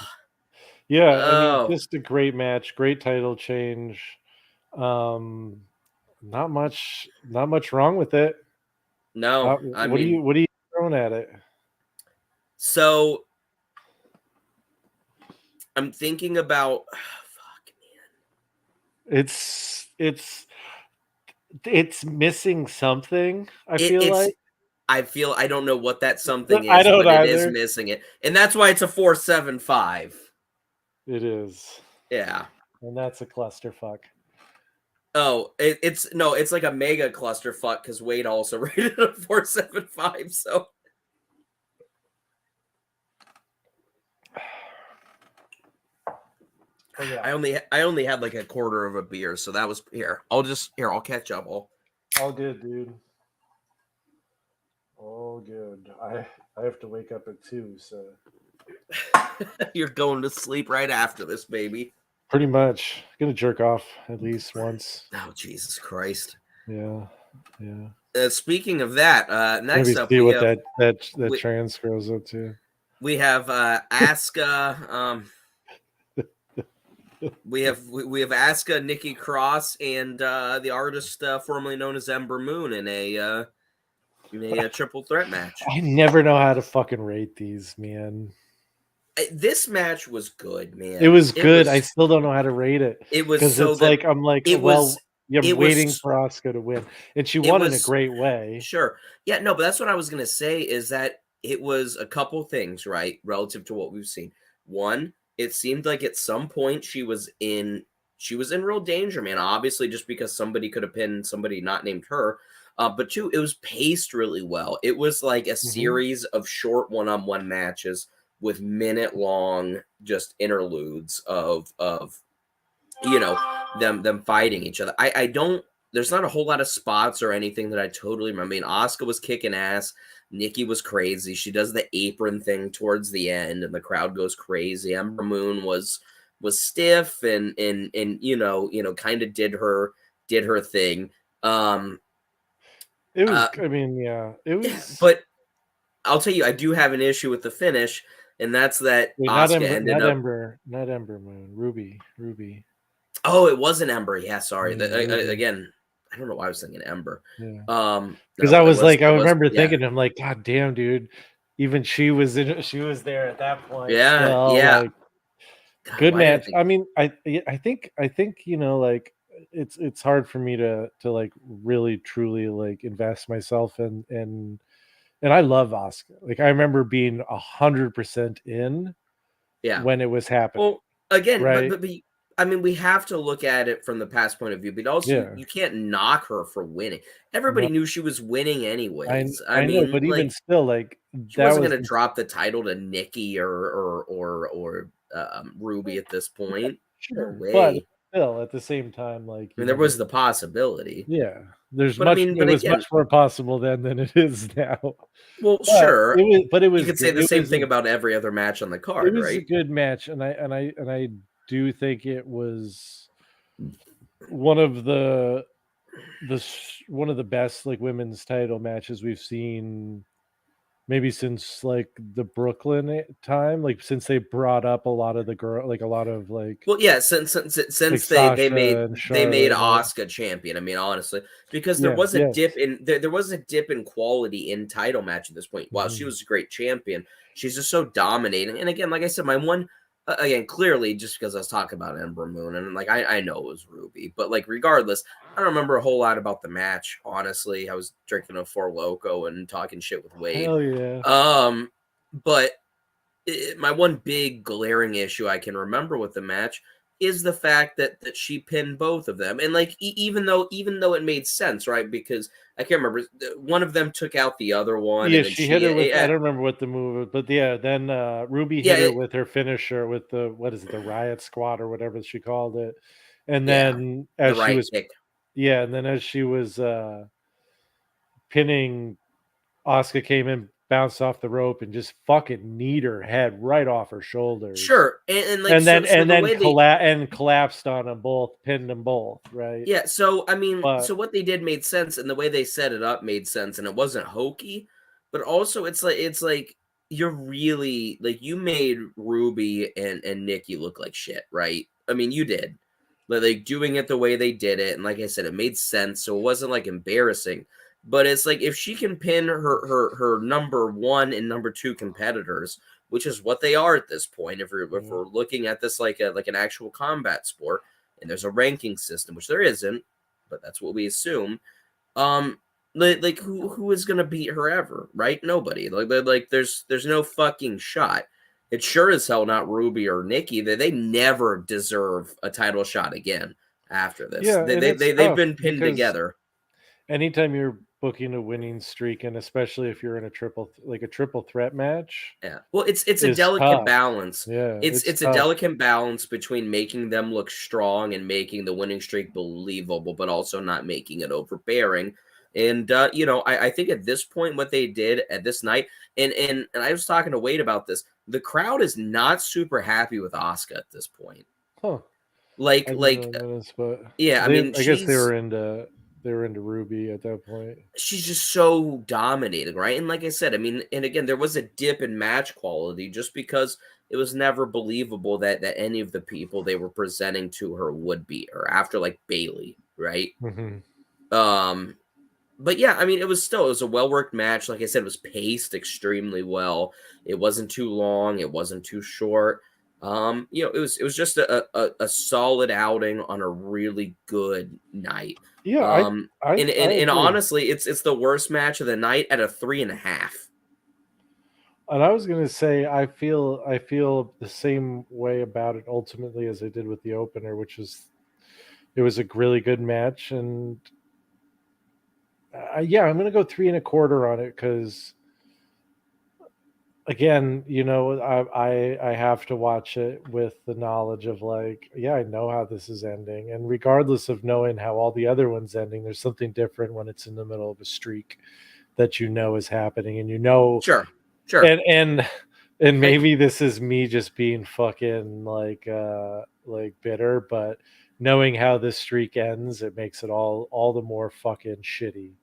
good. Yeah, I mean,
oh
just a great match, great title change. Um, not much wrong with it.
no, I mean,
What are you throwing at it?
so I'm thinking about fuck.
It's it's it's missing something, I feel
It's
like,
I feel I don't know what that
but
something
I
is,
don't
but it is
either.
missing it, and that's why it's a 4.75.
It is,
Yeah.
and that's a clusterfuck.
Oh, it's no, it's like a mega clusterfuck because Wade also rated it a 4.75. So
But yeah,
I only had like a quarter of a beer, so that was here. I'll catch up.
all good, dude. All good. I have to wake up at 2, so
You're going to sleep right after this, baby.
pretty much gonna jerk off at least once.
Oh Jesus Christ!
Yeah, yeah.
Speaking of that,
Maybe
next up
see what that
we,
trans girl's up to.
we have Asuka. We have Asuka, Nikki Cross, and the artist formerly known as Ember Moon in a triple threat match.
I never know how to fucking rate these, man.
This match was good,
It
man.
was good. I still don't know how to rate it
It was
because
so
it's
good.
like I'm like,
It
well,
was
yeah, I'm
it
waiting
was
for Asuka to win, and she
it
won in a
was
great way.
sure. Yeah, no, but that's what I was gonna say is that it was a couple things, right, relative to what we've seen. One, it seemed like at some point she was in real danger, man. Obviously, just because somebody could have pinned somebody not named her. But two, it was paced really well. It was like a
Hmm.
series of short one-on-one matches with minute-long just interludes of them fighting each other. I don't there's not a whole lot of spots or anything that I totally remember. I mean, Asuka was kicking ass. Nikki was crazy. She does the apron thing towards the end, and the crowd goes crazy. Ember Moon was stiff and kind of did her thing. Um,
It was.
uh,
I mean, yeah, it
yeah,
was.
but I'll tell you, I do have an issue with the finish, and that's that
Wait,
Asuka ended up.
Not Ember Moon, Ruby.
Oh, it wasn't Ember. Yeah, sorry.
Yeah, Ruby.
Again, I don't know why I was thinking Ember.
Yeah, because I
No,
was like, I
it was,
remember
yeah,
thinking, I'm like, God damn, dude. Even she was there at that point.
yeah,
Still,
yeah.
like,
God,
good
why did I
match.
think?
I mean, I think like it's hard for me to like really truly like invest myself in and I love Oscar. Like I remember being 100% in
Yeah.
when it was happening.
Well, again,
Right?
I mean, we have to look at it from the past point of view, but also
Yeah.
you can't knock her for winning. Everybody
No,
knew she was winning anyways. I
I know,
mean,
but even
like
still, like
she
that
wasn't
was
going to drop the title to Nikki or Ruby at this point. No
sure, but
way.
still at the same time, like
I mean, there was the possibility,
yeah, there's
but I
much.
mean,
It
but
was
again,
much more possible then than it is now.
well,
But
sure.
it
You
was
could say
good.
the same thing about every other match on the
It
card,
was a
right?
good match, and I do think it was one of one of the best like women's title matches we've seen maybe since like the Brooklyn time, like since they brought up a lot of the girl, like a lot of
Well, yeah,
like
since
Sasha and
they made
Charlotte and all.
Asuka champion. I mean, honestly, because
Yeah, yes.
there was a dip in quality in title match at this point. While she
Mhm.
was a great champion, she's just so dominating. And again, like I said, my one again, clearly, just because I was talking about Ember Moon, and like I know it was Ruby, but like regardless, I don't remember a whole lot about the match. Honestly, I was drinking a Four Loko and talking shit with Wade.
Hell yeah.
But my one big glaring issue I can remember with the match is the fact that she pinned both of them, and like even though it made sense, right? Because I can't remember, one of them took out the other one,
Yeah,
and then
she hit her with, I
yeah,
don't remember what the move was, but yeah, then Ruby hit
yeah,
her with her finisher with the, what is it, the Riot Squad or whatever she called it. And
yeah,
then
the
as she
right
was,
kick.
yeah, and then as she was pinning, Asuka came in, bounced off the rope, and just fucking kneed her head right off her shoulders.
Sure, and like
And then
so the way they
collapsed on them both, pinned them both, right?
yeah, so I mean,
But
so what they did made sense, and the way they set it up made sense, and it wasn't hokey, but also it's like you're really like you made Ruby and Nikki look like shit, right? I mean, you did. Like doing it the way they did it, and like I said, it made sense, so it wasn't like embarrassing. But it's like if she can pin her number one and number two competitors, which is what they are at this point, if we're looking at this like an actual combat sport, and there's a ranking system, which there isn't, but that's what we assume. Um, like who is gonna beat her ever, right? Nobody. Like there's no fucking shot. It's sure as hell not Ruby or Nikki. They never deserve a title shot again after this.
yeah, and it's
They've
tough
been pinned
because
together.
anytime you're booking a winning streak, and especially if you're in a triple threat match,
Yeah. Well, it's a
is
delicate
tough.
balance.
Yeah, it's
It's a
tough.
delicate balance between making them look strong and making the winning streak believable, but also not making it overbearing. And I think at this point, what they did at this night, and I was talking to Wade about this, the crowd is not super happy with Asuka at this point.
Huh.
Like
I didn't
like
really notice, but
yeah, I mean
I guess they were into Ruby at that point.
she's just so dominating, right? And like I said, I mean, and again, there was a dip in match quality just because it was never believable that any of the people they were presenting to her would beat her after like Bailey, right?
Mm-hmm.
Um, but yeah, I mean, it was a well worked match. Like I said, it was paced extremely well. It wasn't too long. It wasn't too short. It was just a solid outing on a really good night.
Yeah, I
And
agree.
honestly, it's the worst match of the night at a 3.5.
And I was gonna say I feel the same way about it ultimately as I did with the opener, which is it was a really good match, and yeah, I'm gonna go 3.25 on it because again, I have to watch it with the knowledge of like, yeah, I know how this is ending, and regardless of knowing how all the other ones ending, there's something different when it's in the middle of a streak that is happening, and
Sure, sure.
and maybe this is me just being fucking like bitter, but knowing how this streak ends, it makes it all the more fucking shitty.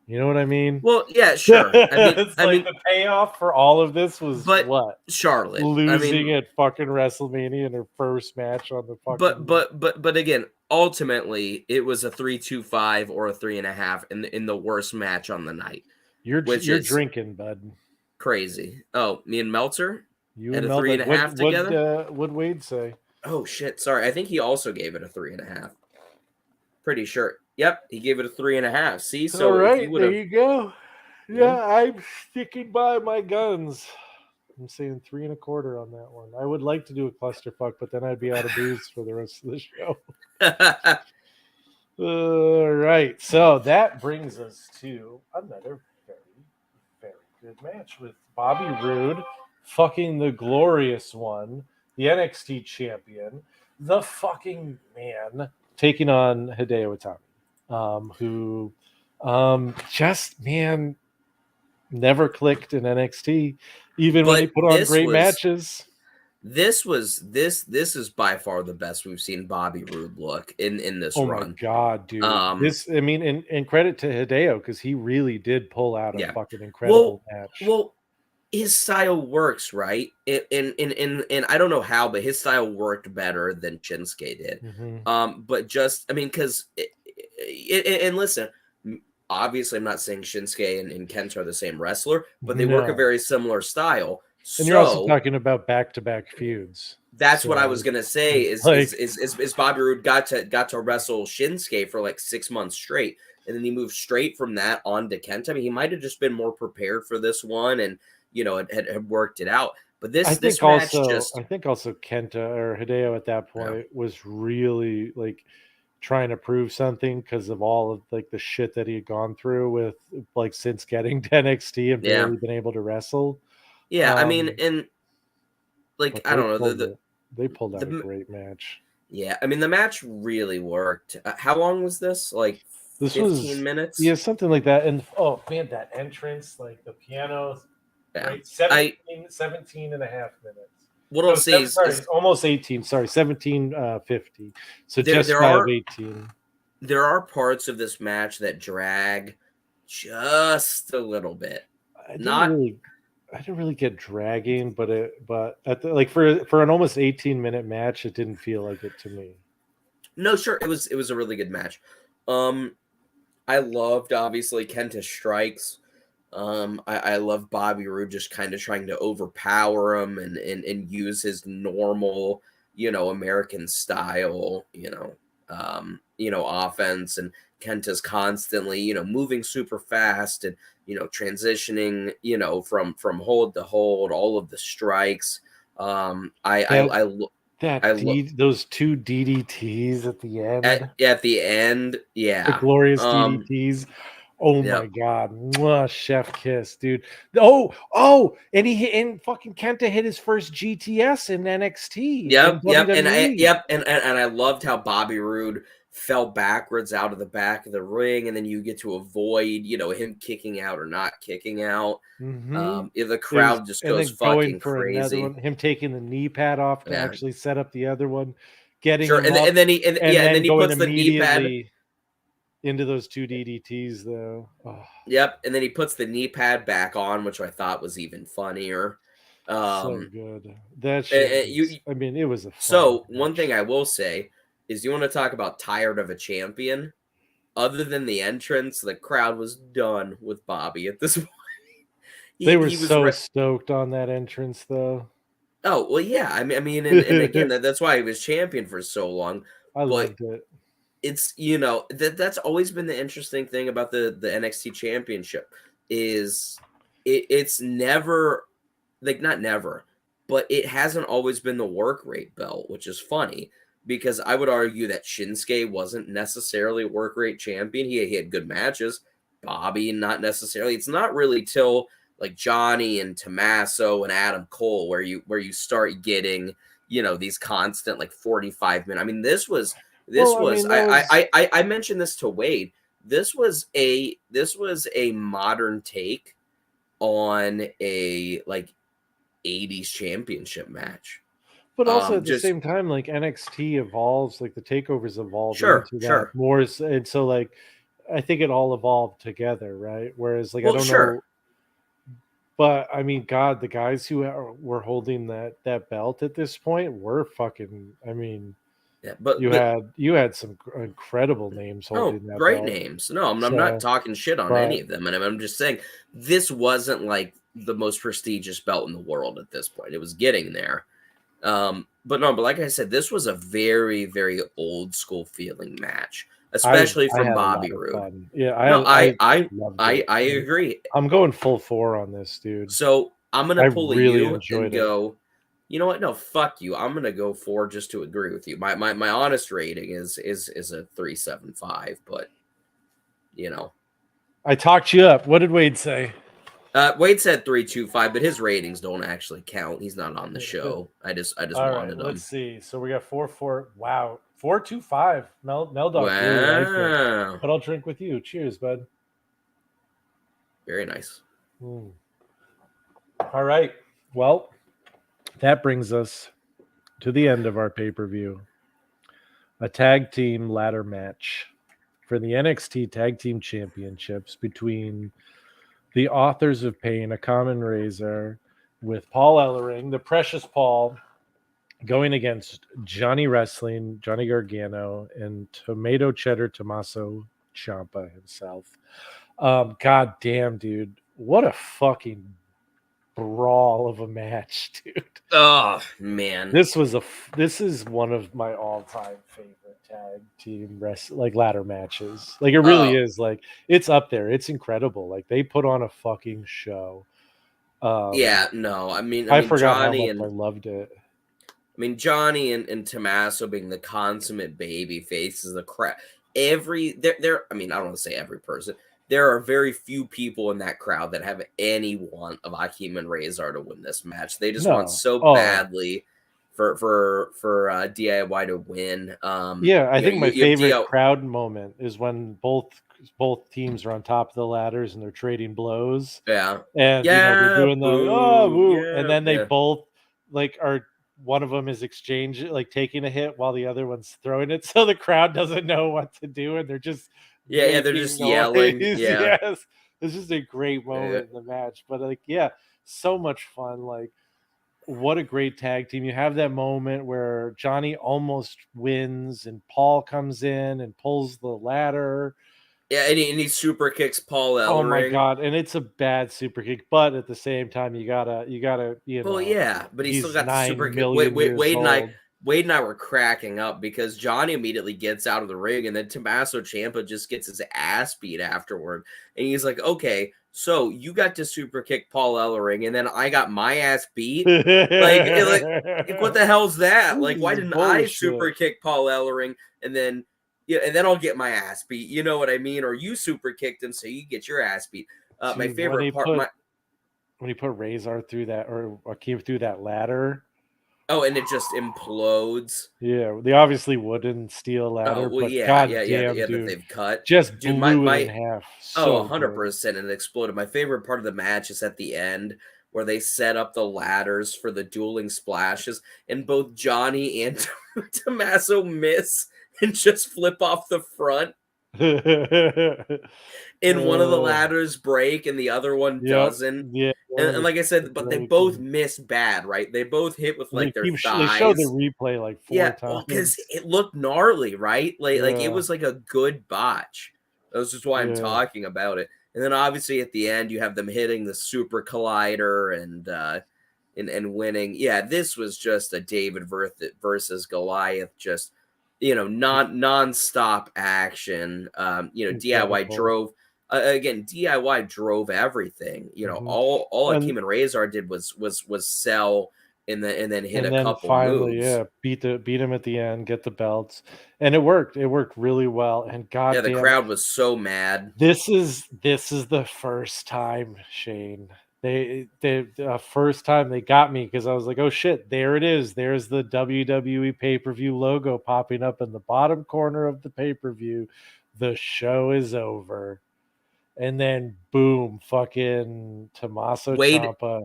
You know what I mean?
Well, yeah, sure.
It's like the payoff for all of this was
But
what?
Charlotte. I
Losing
mean,
at fucking WrestleMania in her first match on the fucking.
but again, ultimately, it was a 3.25 or a 3.5 in the worst match on the night, which
You're
is
drinking, bud.
crazy. Oh, me and Meltzer
You
at
and
a three
Melvin.
and a half together.
What'd Wade say?
Oh shit! Sorry, I think he also gave it a 3.5. Pretty sure. Yep, he gave it a 3.5. See,
All
so if you
right,
would
there
have,
you go.
yeah,
Yeah, I'm sticking by my guns. I'm saying 3.25 on that one. I would like to do a clusterfuck, but then I'd be out of booze for the rest of the show. All right, so that brings us to another very, very good match with Bobby Roode, fucking the glorious one, the NXT champion, the fucking man, taking on Hideo Itami, who just, man, never clicked in NXT, even when he
but
put on great matches.
this is by far the best we've seen Bobby Roode look in this
Oh my
run.
god, dude!
Um,
I mean, and credit to Hideo because he really did pull out a
yeah.
fucking incredible
Well,
match.
well, his style works, right? And I don't know how, but his style worked better than Shinsuke did.
Mm-hmm.
But just I mean, because and listen, obviously, I'm not saying Shinsuke and Kenta are the same wrestler, but they work a
No,
very similar style.
and you're also
So
talking about back-to-back feuds.
That's
So
what I was gonna say.
like,
Is Bobby Roode got to wrestle Shinsuke for like 6 months straight, and then he moved straight from that on to Kenta. I mean, he might have just been more prepared for this one, and had worked it out. But this match just
I think also Kenta or Hideo at that
yeah.
point was really like trying to prove something because of all of like the shit that he had gone through with like since getting to NXT and
Yeah.
barely been able to wrestle.
Yeah, I mean,
Um,
and like
but
I don't know
they pulled out a
the
great match.
yeah, I mean the match really worked. How long was this? Like
This
15
was yeah,
minutes?
something like that. And oh man, that entrance, like the piano,
Yeah.
right?
I
17 and a half minutes.
what
No,
I'll say
sorry,
is
almost 18. Sorry, 17:50. So
there
just
there
shy of
are
18.
there are parts of this match that drag just a little bit.
I didn't
Not
really I didn't really get dragging, but at the, like for an almost 18-minute match, it didn't feel like it to me.
no, sure, it was a really good match. Um I loved obviously Kenta strikes. I love Bobby Roode just kind of trying to overpower him and use his normal, American style, offense. And Kenta's constantly, moving super fast and transitioning, from hold to hold, all of the strikes.
That
I look
those two DDTs at the end,
at the end,
the
yeah.
glorious DDTs. Oh my
Yep,
god, mwah, chef kiss, dude. Oh, and he hit and fucking Kenta hit his first GTS in NXT in
Yep, and
WWE.
I loved how Bobby Roode fell backwards out of the back of the ring, and then you get to avoid, him kicking out or not kicking out.
Mm-hmm.
The
It was,
crowd just
and
goes
then going
fucking
for another
crazy.
one, him taking the knee pad off to
Yeah,
actually set up the other one, getting
sure.
him
And,
up,
and then he and
and
yeah, and
then
then he
going
puts the knee pad.
immediately into those two DDTs though. Oh,
Yep, and then he puts the knee pad back on, which I thought was even funnier.
so
Um,
good. That
and-
shit
and
was,
you
I mean, it was a fun
So one thing
match.
I will say is, you want to talk about tired of a champion? Other than the entrance, the crowd was done with Bobby at this point.
They
He
were
he was
so
re-
stoked on that entrance though.
oh well, yeah. I mean, and again, that's why he was champion for so long.
I
But
loved it.
it's that's always been the interesting thing about the NXT Championship is it's never, like, not never, but it hasn't always been the work rate belt, which is funny because I would argue that Shinsuke wasn't necessarily a work rate champion. He had good matches. Bobby, not necessarily. It's not really till like Johnny and Tommaso and Adam Cole where you start getting these constant like 45 minute. I mean, this
Well, I
was
mean, that was
I mentioned this to Wade. This was a modern take on a like 80s championship match.
but also at the
Just
same time, like NXT evolves, like the takeovers evolve
sure,
into that
sure.
more, and so like I think it all evolved together, right? Whereas like I
Well,
don't
sure.
know, but I mean, God, the guys who were holding that belt at this point were fucking. I mean,
Yeah, but
you had some incredible names
oh,
holding that
great
belt.
names. No, I'm not
So,
talking shit on
but
any of them, and I'm just saying this wasn't like the most prestigious belt in the world at this point. It was getting there. But like I said, this was a very, very old school feeling match, especially
I
from
had a
Bobby
lot of
Roode.
fun. Yeah,
No,
I
I I
loved
I
it.
I agree.
I'm going full 4 on this, dude.
So I'm gonna
I
pull a
really
you and
enjoyed it.
go, you know what? No, fuck you. I'm gonna go 4 just to agree with you. My honest rating is a 3.75, but you know.
I talked you up. What did Wade say?
Wade said 3.25, but his ratings don't actually count. He's not on the show. I just
All right,
wanted
let's
him.
see. So we got 4-4. Wow, 4-2-5. Mel Dog really liked it.
Wow.
But I'll drink with you. Cheers, bud.
Very nice.
Mm. All right. Well, that brings us to the end of our pay per view. A tag team ladder match for the NXT Tag Team Championships between the Authors of Pain, a Common Razor, with Paul Ellering, the Precious Paul, going against Johnny Wrestling, Johnny Gargano, and Tomato Cheddar Tommaso Ciampa himself. God damn, dude. What a fucking brawl of a match, dude.
Oh man,
This is one of my all-time favorite tag team like ladder matches. Like, it really is. Like, it's up there. It's incredible. Like, they put on a fucking show.
yeah, no, I mean
I forgot how
Johnny
much
and
I loved it.
Johnny and Tommaso being the consummate baby faces, the crap. There. I mean, I don't want to say every person. There are very few people in that crowd that have any want of Akeem and Razor to win this match. They just want
No.
so
Oh,
badly for DIY to win.
yeah. I
You know,
think my
you have
favorite
DIY.
crowd moment is when both teams are on top of the ladders and they're trading blows.
Yeah,
And they're
yeah,
doing the
boo,
woo, and
yeah,
then they
yeah.
both like are one of them is like taking a hit while the other one's throwing it, so the crowd doesn't know what to do and they're just
Yeah, they're
making
just
noise.
yelling. Yeah.
Yes, it's just a great moment in the match. But like, yeah, so much fun. Like, what a great tag team. You have that moment where Johnny almost wins and Paul comes in and pulls the ladder.
Yeah, and he super kicks Paul
Oh my
Ellering.
god, and it's a bad super kick, but at the same time,
Well, yeah, but he still
he's
got the super
9
kick.
million years old.
Wade and I were cracking up because Johnny immediately gets out of the ring, and then Tommaso Ciampa just gets his ass beat afterward, and he's like, "Okay, so you got to super kick Paul Ellering, and then I got my ass beat. Like what the hell's that? Like,
This
why
is
didn't I
bullshit.
super kick Paul Ellering, and then and then I'll get my ass beat? You know what I mean? Or you super kicked him, so you get your ass beat." My
Dude,
favorite part,
when he put Razor through that or came through that ladder.
oh, and it just implodes.
Yeah, they obviously wouldn't steal a
Oh,
ladder,
well,
but
yeah,
god
yeah, yeah,
damn,
yeah, that
dude,
they've cut.
just
Dude,
blew it in half.
oh,
So good.
100%, and it exploded. My favorite part of the match is at the end where they set up the ladders for the dueling splashes, and both Johnny and Tommaso miss and just flip off the front. And one of the ladders break and the other one
Yep.
doesn't.
Yeah.
And like I said, but they both miss bad, right? They both hit with
And
like their
they showed the
thighs.
replay like
Yeah,
4
well, because
times.
it looked gnarly, right? Like it
Yeah.
was like a good botch. That's just why I'm
Yeah.
talking about it. And then obviously at the end you have them hitting the super collider and winning. Yeah, this was just a David versus Goliath, just non-stop action. DIY
Incredible.
drove again. DIY drove everything.
Mhm.
All
And
Akeem and Razor did was sell and then hit a
then
couple
finally,
moves.
yeah, beat him at the end, get the belts. And it worked. It worked really well. And
Yeah, the
goddamn,
crowd was so mad.
this is the first time, Shane. The first time they got me because I was like, oh shit, there it is. There's the WWE pay-per-view logo popping up in the bottom corner of the pay-per-view. The show is over. And then boom, fucking Tommaso
Wade
Ciampa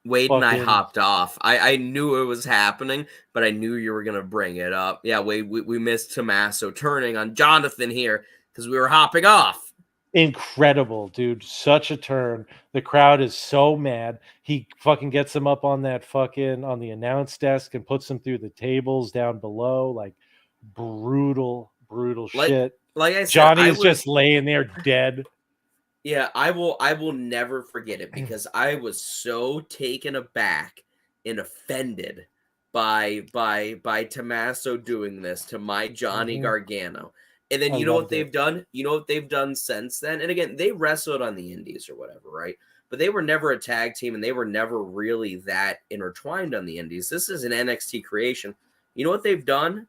Wade and I
fucking
hopped off. I knew it was happening, but I knew you were gonna bring it up. Yeah, we missed Tommaso turning on Jonathan here because we were hopping off.
incredible, dude. Such a turn. The crowd is so mad. He fucking gets him up on that fucking on the announce desk and puts him through the tables down below. Like, brutal
Like
shit.
like I said,
Johnny's just laying there dead.
I will never forget it because I was so taken aback and offended by Tommaso doing this to my Johnny
Mhm.
Gargano. And then
I
you know what
loved
they've
it.
done? You know what they've done since then? And again, they wrestled on the indies or whatever, right? But they were never a tag team and they were never really that intertwined on the indies. This is an NXT creation. You know what they've done?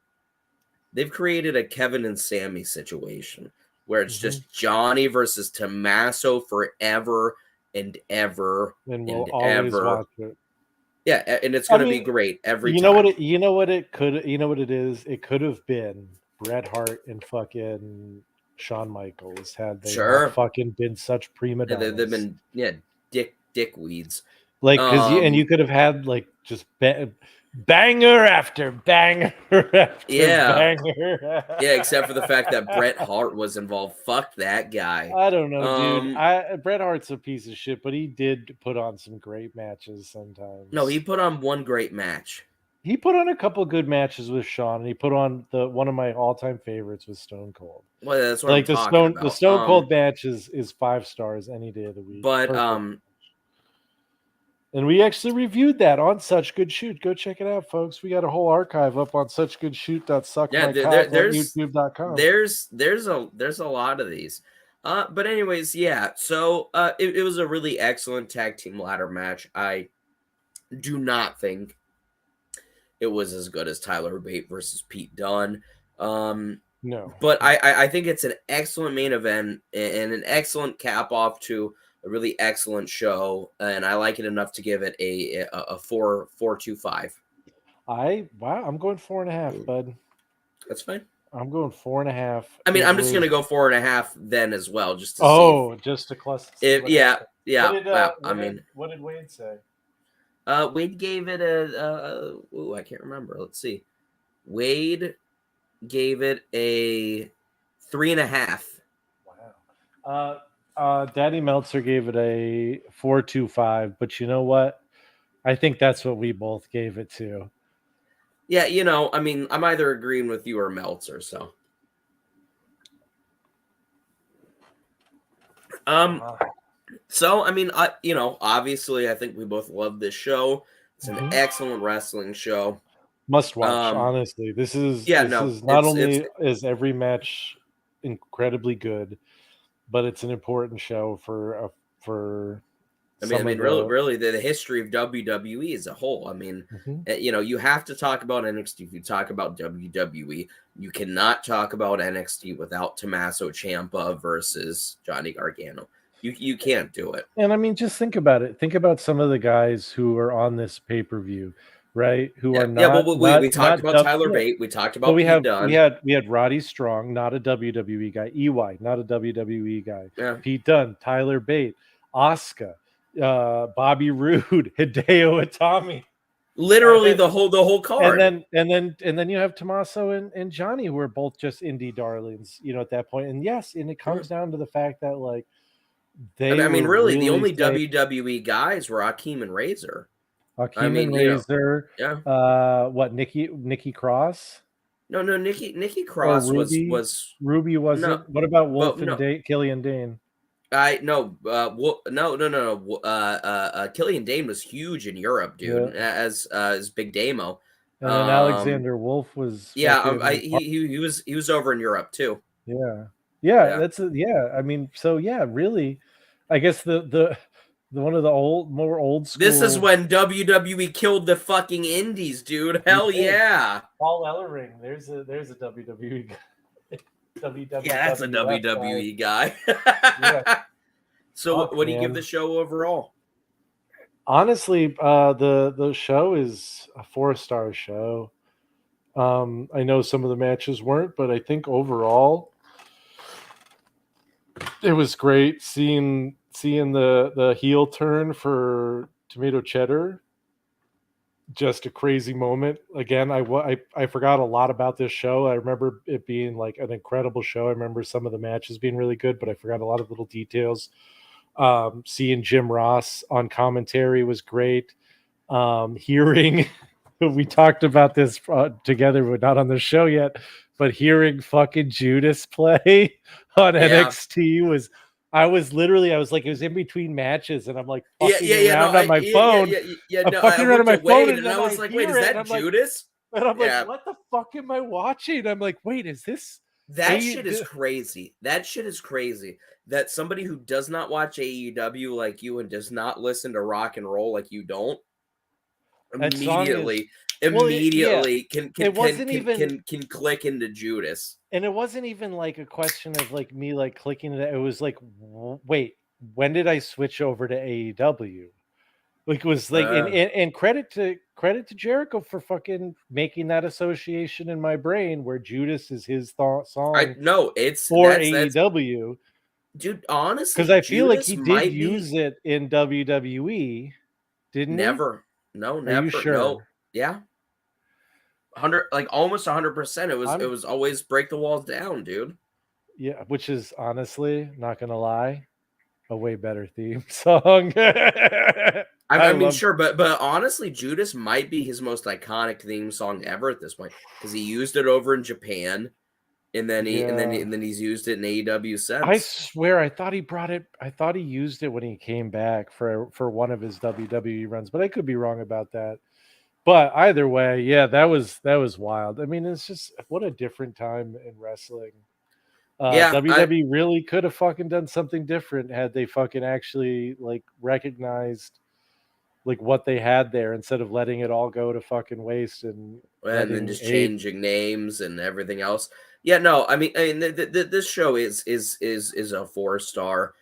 They've created a Kevin and Sammy situation where it's
Mhm.
just Johnny versus Tommaso forever and ever
And we'll
and
always
ever.
watch it.
Yeah, and it's
I
going to be
mean,
great every
you know what
time.
it is? It could have been Bret Hart and fucking Shawn Michaels had they not
Sure.
fucking been such prima
Yeah, they've
donnas.
been dickweeds.
Like,
Um
you could have had like just banger after banger after
yeah.
banger.
Yeah, except for the fact that Bret Hart was involved. Fuck that guy.
I don't know, dude.
Um
Bret Hart's a piece of shit, but he did put on some great matches
no, he
sometimes.
put on one great match.
He put on a couple good matches with Shawn, and he put on the one of my all-time favorites with Stone Cold.
Well, that's what I'm
Like,
talking
the
about.
Stone Cold match is 5 stars any day of the week.
But
Perfect. And we actually reviewed that on Such Good Shoot. Go check it out, folks. We got a whole archive up on suchgoodshoot.suckmycock.youtube.com.
There's a lot of these. But anyways, yeah. So it was a really excellent tag team ladder match. I do not think it was as good as Tyler Bate versus Pete Dunne.
No.
But I think it's an excellent main event and an excellent cap off to a really excellent show, and I like it enough to give it a 4.25.
I'm going 4.5, bud.
That's fine.
I'm going 4.5.
I mean, I'm just gonna go 4.5 then as well, just to see.
Just to cluster.
Yeah.
What did Wade say?
Wade gave it I can't remember. Let's see. Wade gave it a 3.5.
Wow. Daddy Meltzer gave it a 4.25, but you know what? I think that's what we both gave it to.
Yeah, I mean, I'm either agreeing with you or Meltzer, so. So, I mean, obviously, I think we both love this show. It's an excellent wrestling show.
Must watch, honestly. This is not only is every match incredibly good, but it's an important show for.
Really, the history of WWE as a whole. I mean, you have to talk about NXT. If you talk about WWE, you cannot talk about NXT without Tommaso Ciampa versus Johnny Gargano. You can't do it.
And I mean, just think about it. Think about some of the guys who are on this pay-per-view, right? Who are not.
We talked about Tyler Bate. We talked about Pete Dunne.
We had Roddy Strong, not a WWE guy. EY, not a WWE guy.
Yeah.
Pete Dunne, Tyler Bate, Asuka, Bobby Roode, Hideo Itami.
Literally the whole card.
And then you have Tommaso and Johnny, who are both just indie darlings, at that point. And yes, and it comes down to the fact that like
the only WWE guys were Akeem and Razor.
And Razor. What Nikki Cross?
No, Nikki Cross was
Ruby wasn't. No, what about Wolf and Killian Dane?
No. Killian Dane was huge in Europe, dude, as Big Damo.
And then Alexander Wolf was.
Yeah, he was over in Europe too.
Yeah. I mean, so yeah, really, I guess the one of the more old school.
This is when WWE killed the fucking indies, dude. Hell yeah.
Paul Ellering, there's a WWE guy.
Yeah, that's a WWE guy. Yeah. So what do you give the show overall?
Honestly, the show is a 4-star show. I know some of the matches weren't, but I think overall it was great seeing the heel turn for Tomato Cheddar. Just a crazy moment. Again, I forgot a lot about this show. I remember it being like an incredible show. I remember some of the matches being really good, but I forgot a lot of little details. Seeing Jim Ross on commentary was great. Hearing we talked about this together, but not on the show yet. But hearing fucking Judas play on NXT was. I was like, it was in between matches, and I'm like fucking around on my phone. I'm fucking around on my phone,
and I was like, wait, is that Judas?
And I'm like, what the fuck am I watching? I'm like, wait, is this?
That shit is crazy. That shit is crazy. That somebody who does not watch AEW like you and does not listen to rock and roll like you don't, immediately can click into Judas.
And it wasn't even like a question of like me like clicking it. It was like, wait, when did I switch over to AEW? Like it was like, and credit to Jericho for fucking making that association in my brain where Judas is his song.
It's
for AEW,
dude. Honestly,
because I feel like he did use it in WWE, didn't
never. He? Never.
Are you sure?
No. Yeah. 100, like almost 100%. It was always break the walls down, dude.
Yeah, which is honestly, not gonna lie, a way better theme song.
I mean, sure, but honestly, Judas might be his most iconic theme song ever at this point because he used it over in Japan, and then
Yeah.
he's used it in AEW
I
since.
swear, I thought he brought it. I thought he used it when he came back for one of his WWE runs, but I could be wrong about that. But either way, yeah, that was wild. I mean, it's just what a different time in wrestling.
Yeah,
WWE really could have fucking done something different had they fucking actually like recognized like what they had there instead of letting it all go to fucking waste and
and then
letting
just
a
changing names and everything else. Yeah, no, I mean, this show is a 4-star.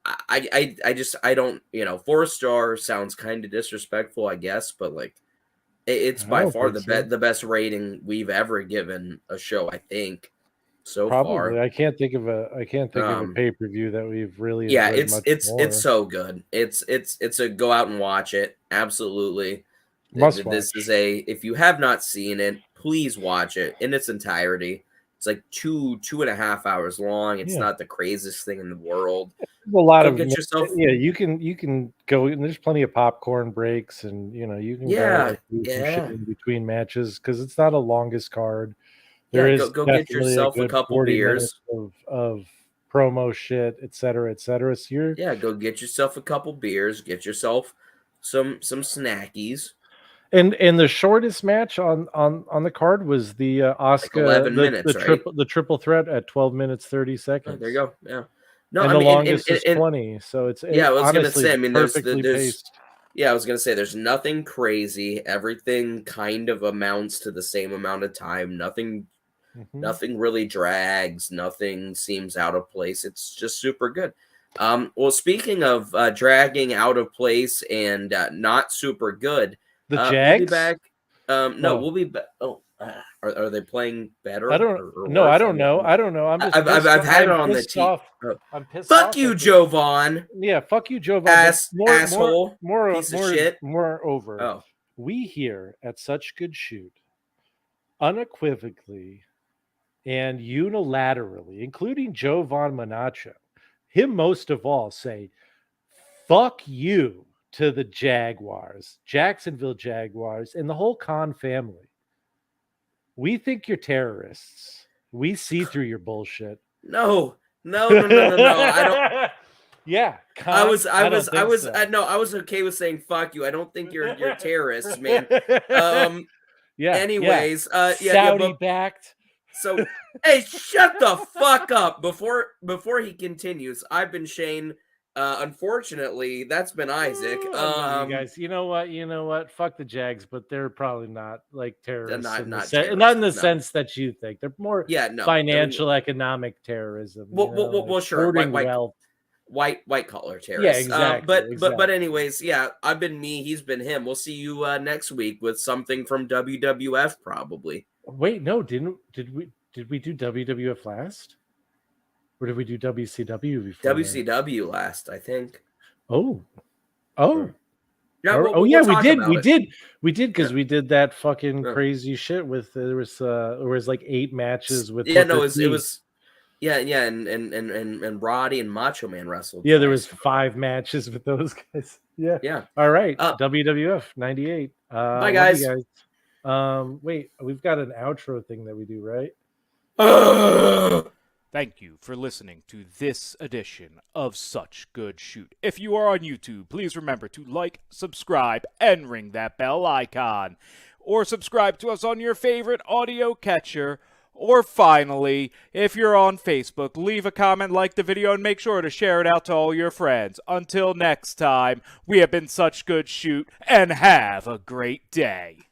I just I don't 4-star sounds kind of disrespectful, I guess, but like it's
I
by
don't
far
think so.
the best rating we've ever given a show, I think, so
Probably.
far.
I can't think of a
Um,
pay-per-view that we've really
yeah,
enjoyed much
it's
more.
so good. It's a go out and watch it. Absolutely.
Must
This is
watch.
a if you have not seen it, please watch it in its entirety. It's like 2.5 hours long. It's
Yeah.
not the craziest thing in the world.
There's a lot
Go
of
get yourself
yeah, you can go and there's plenty of popcorn breaks and you can go
yeah,
like do some shit
yeah.
in between matches because it's not a longest card. There
Yeah,
is
go get
definitely a
yourself a
good
couple
40 minutes
beers.
of promo shit, et cetera, et cetera. So you're
Yeah, go get yourself a couple beers, get yourself some snackies.
and the shortest match on the card was the
Like
Oscar
11
the
minutes, right?
triple threat at 12 minutes 30
Oh, there you
seconds.
go. Yeah. No,
And
I
the
mean
longest is
and
20. So
yeah, I was gonna
honestly
say, I mean,
perfectly
there's
paced.
yeah, I was gonna say there's nothing crazy. Everything kind of amounts to the same amount of time.
Mhm.
Nothing really drags. Nothing seems out of place. It's just super good. Well, speaking of dragging out of place and not super good,
The
we'll be
Jags?
back. No,
Oh,
we'll be back. Oh, are they playing
I
better
don't
or
no, I
worse?
don't know. I don't know. I'm just pissed.
I've had it
I'm
on the
pissed
T.
off. I'm pissed
Fuck
off
you,
at the
Jovan,
yeah, fuck you, Jovan. But
asshole, piece of shit.
moreover,
Oh,
we here at Such Good Shoot unequivocally and unilaterally, including Jovan Manacho, him most of all, say fuck you to the Jaguars, Jacksonville Jaguars, and the whole Khan family. We think you're terrorists. We see through your bullshit.
no, no. I don't.
Yeah, Khan. I don't think so.
no, I was okay with saying fuck you. I don't think you're terrorists, man. Um.
Yeah.
Anyways, yeah,
Saudi
but
backed.
so hey, shut the fuck up before he continues. I've been Shane. Unfortunately, that's been Isaac.
I love you guys. You know what? You know what? Fuck the Jags, but they're probably not like terrorists in the
Not
sense, not in
terrorists.
the
No.
sense that you think. They're more
Yeah, no. I mean,
financial, economic terrorism. Like
well, sure.
hoarding wealth.
White collar
Yeah,
terrorists.
exactly,
But
exactly.
anyways, yeah, I've been me, he's been him. We'll see you next week with something from WWF probably.
Wait, no, did we do WWF last? Or did we do WCW before that?
WCW last, I think.
Oh, oh,
Yeah,
oh,
we'll
yeah, we
talk
did,
about
we
it.
did, we did,
Yeah.
because we did that fucking
Yeah.
crazy shit with there was like 8 matches with
Yeah, no,
Booker
it
T.
was yeah, and Roddy and Macho Man wrestled
Yeah, there was
twice.
5 matches with those guys. Yeah.
Yeah.
All right,
Uh,
WWF 98.
bye
Love you
guys.
guys. Wait, we've got an outro thing that we do, right?
Thank you for listening to this edition of Such Good Shoot. If you are on YouTube, please remember to like, subscribe, and ring that bell icon. Or subscribe to us on your favorite audio catcher. Or finally, if you're on Facebook, leave a comment, like the video, and make sure to share it out to all your friends. Until next time, we have been Such Good Shoot, and have a great day.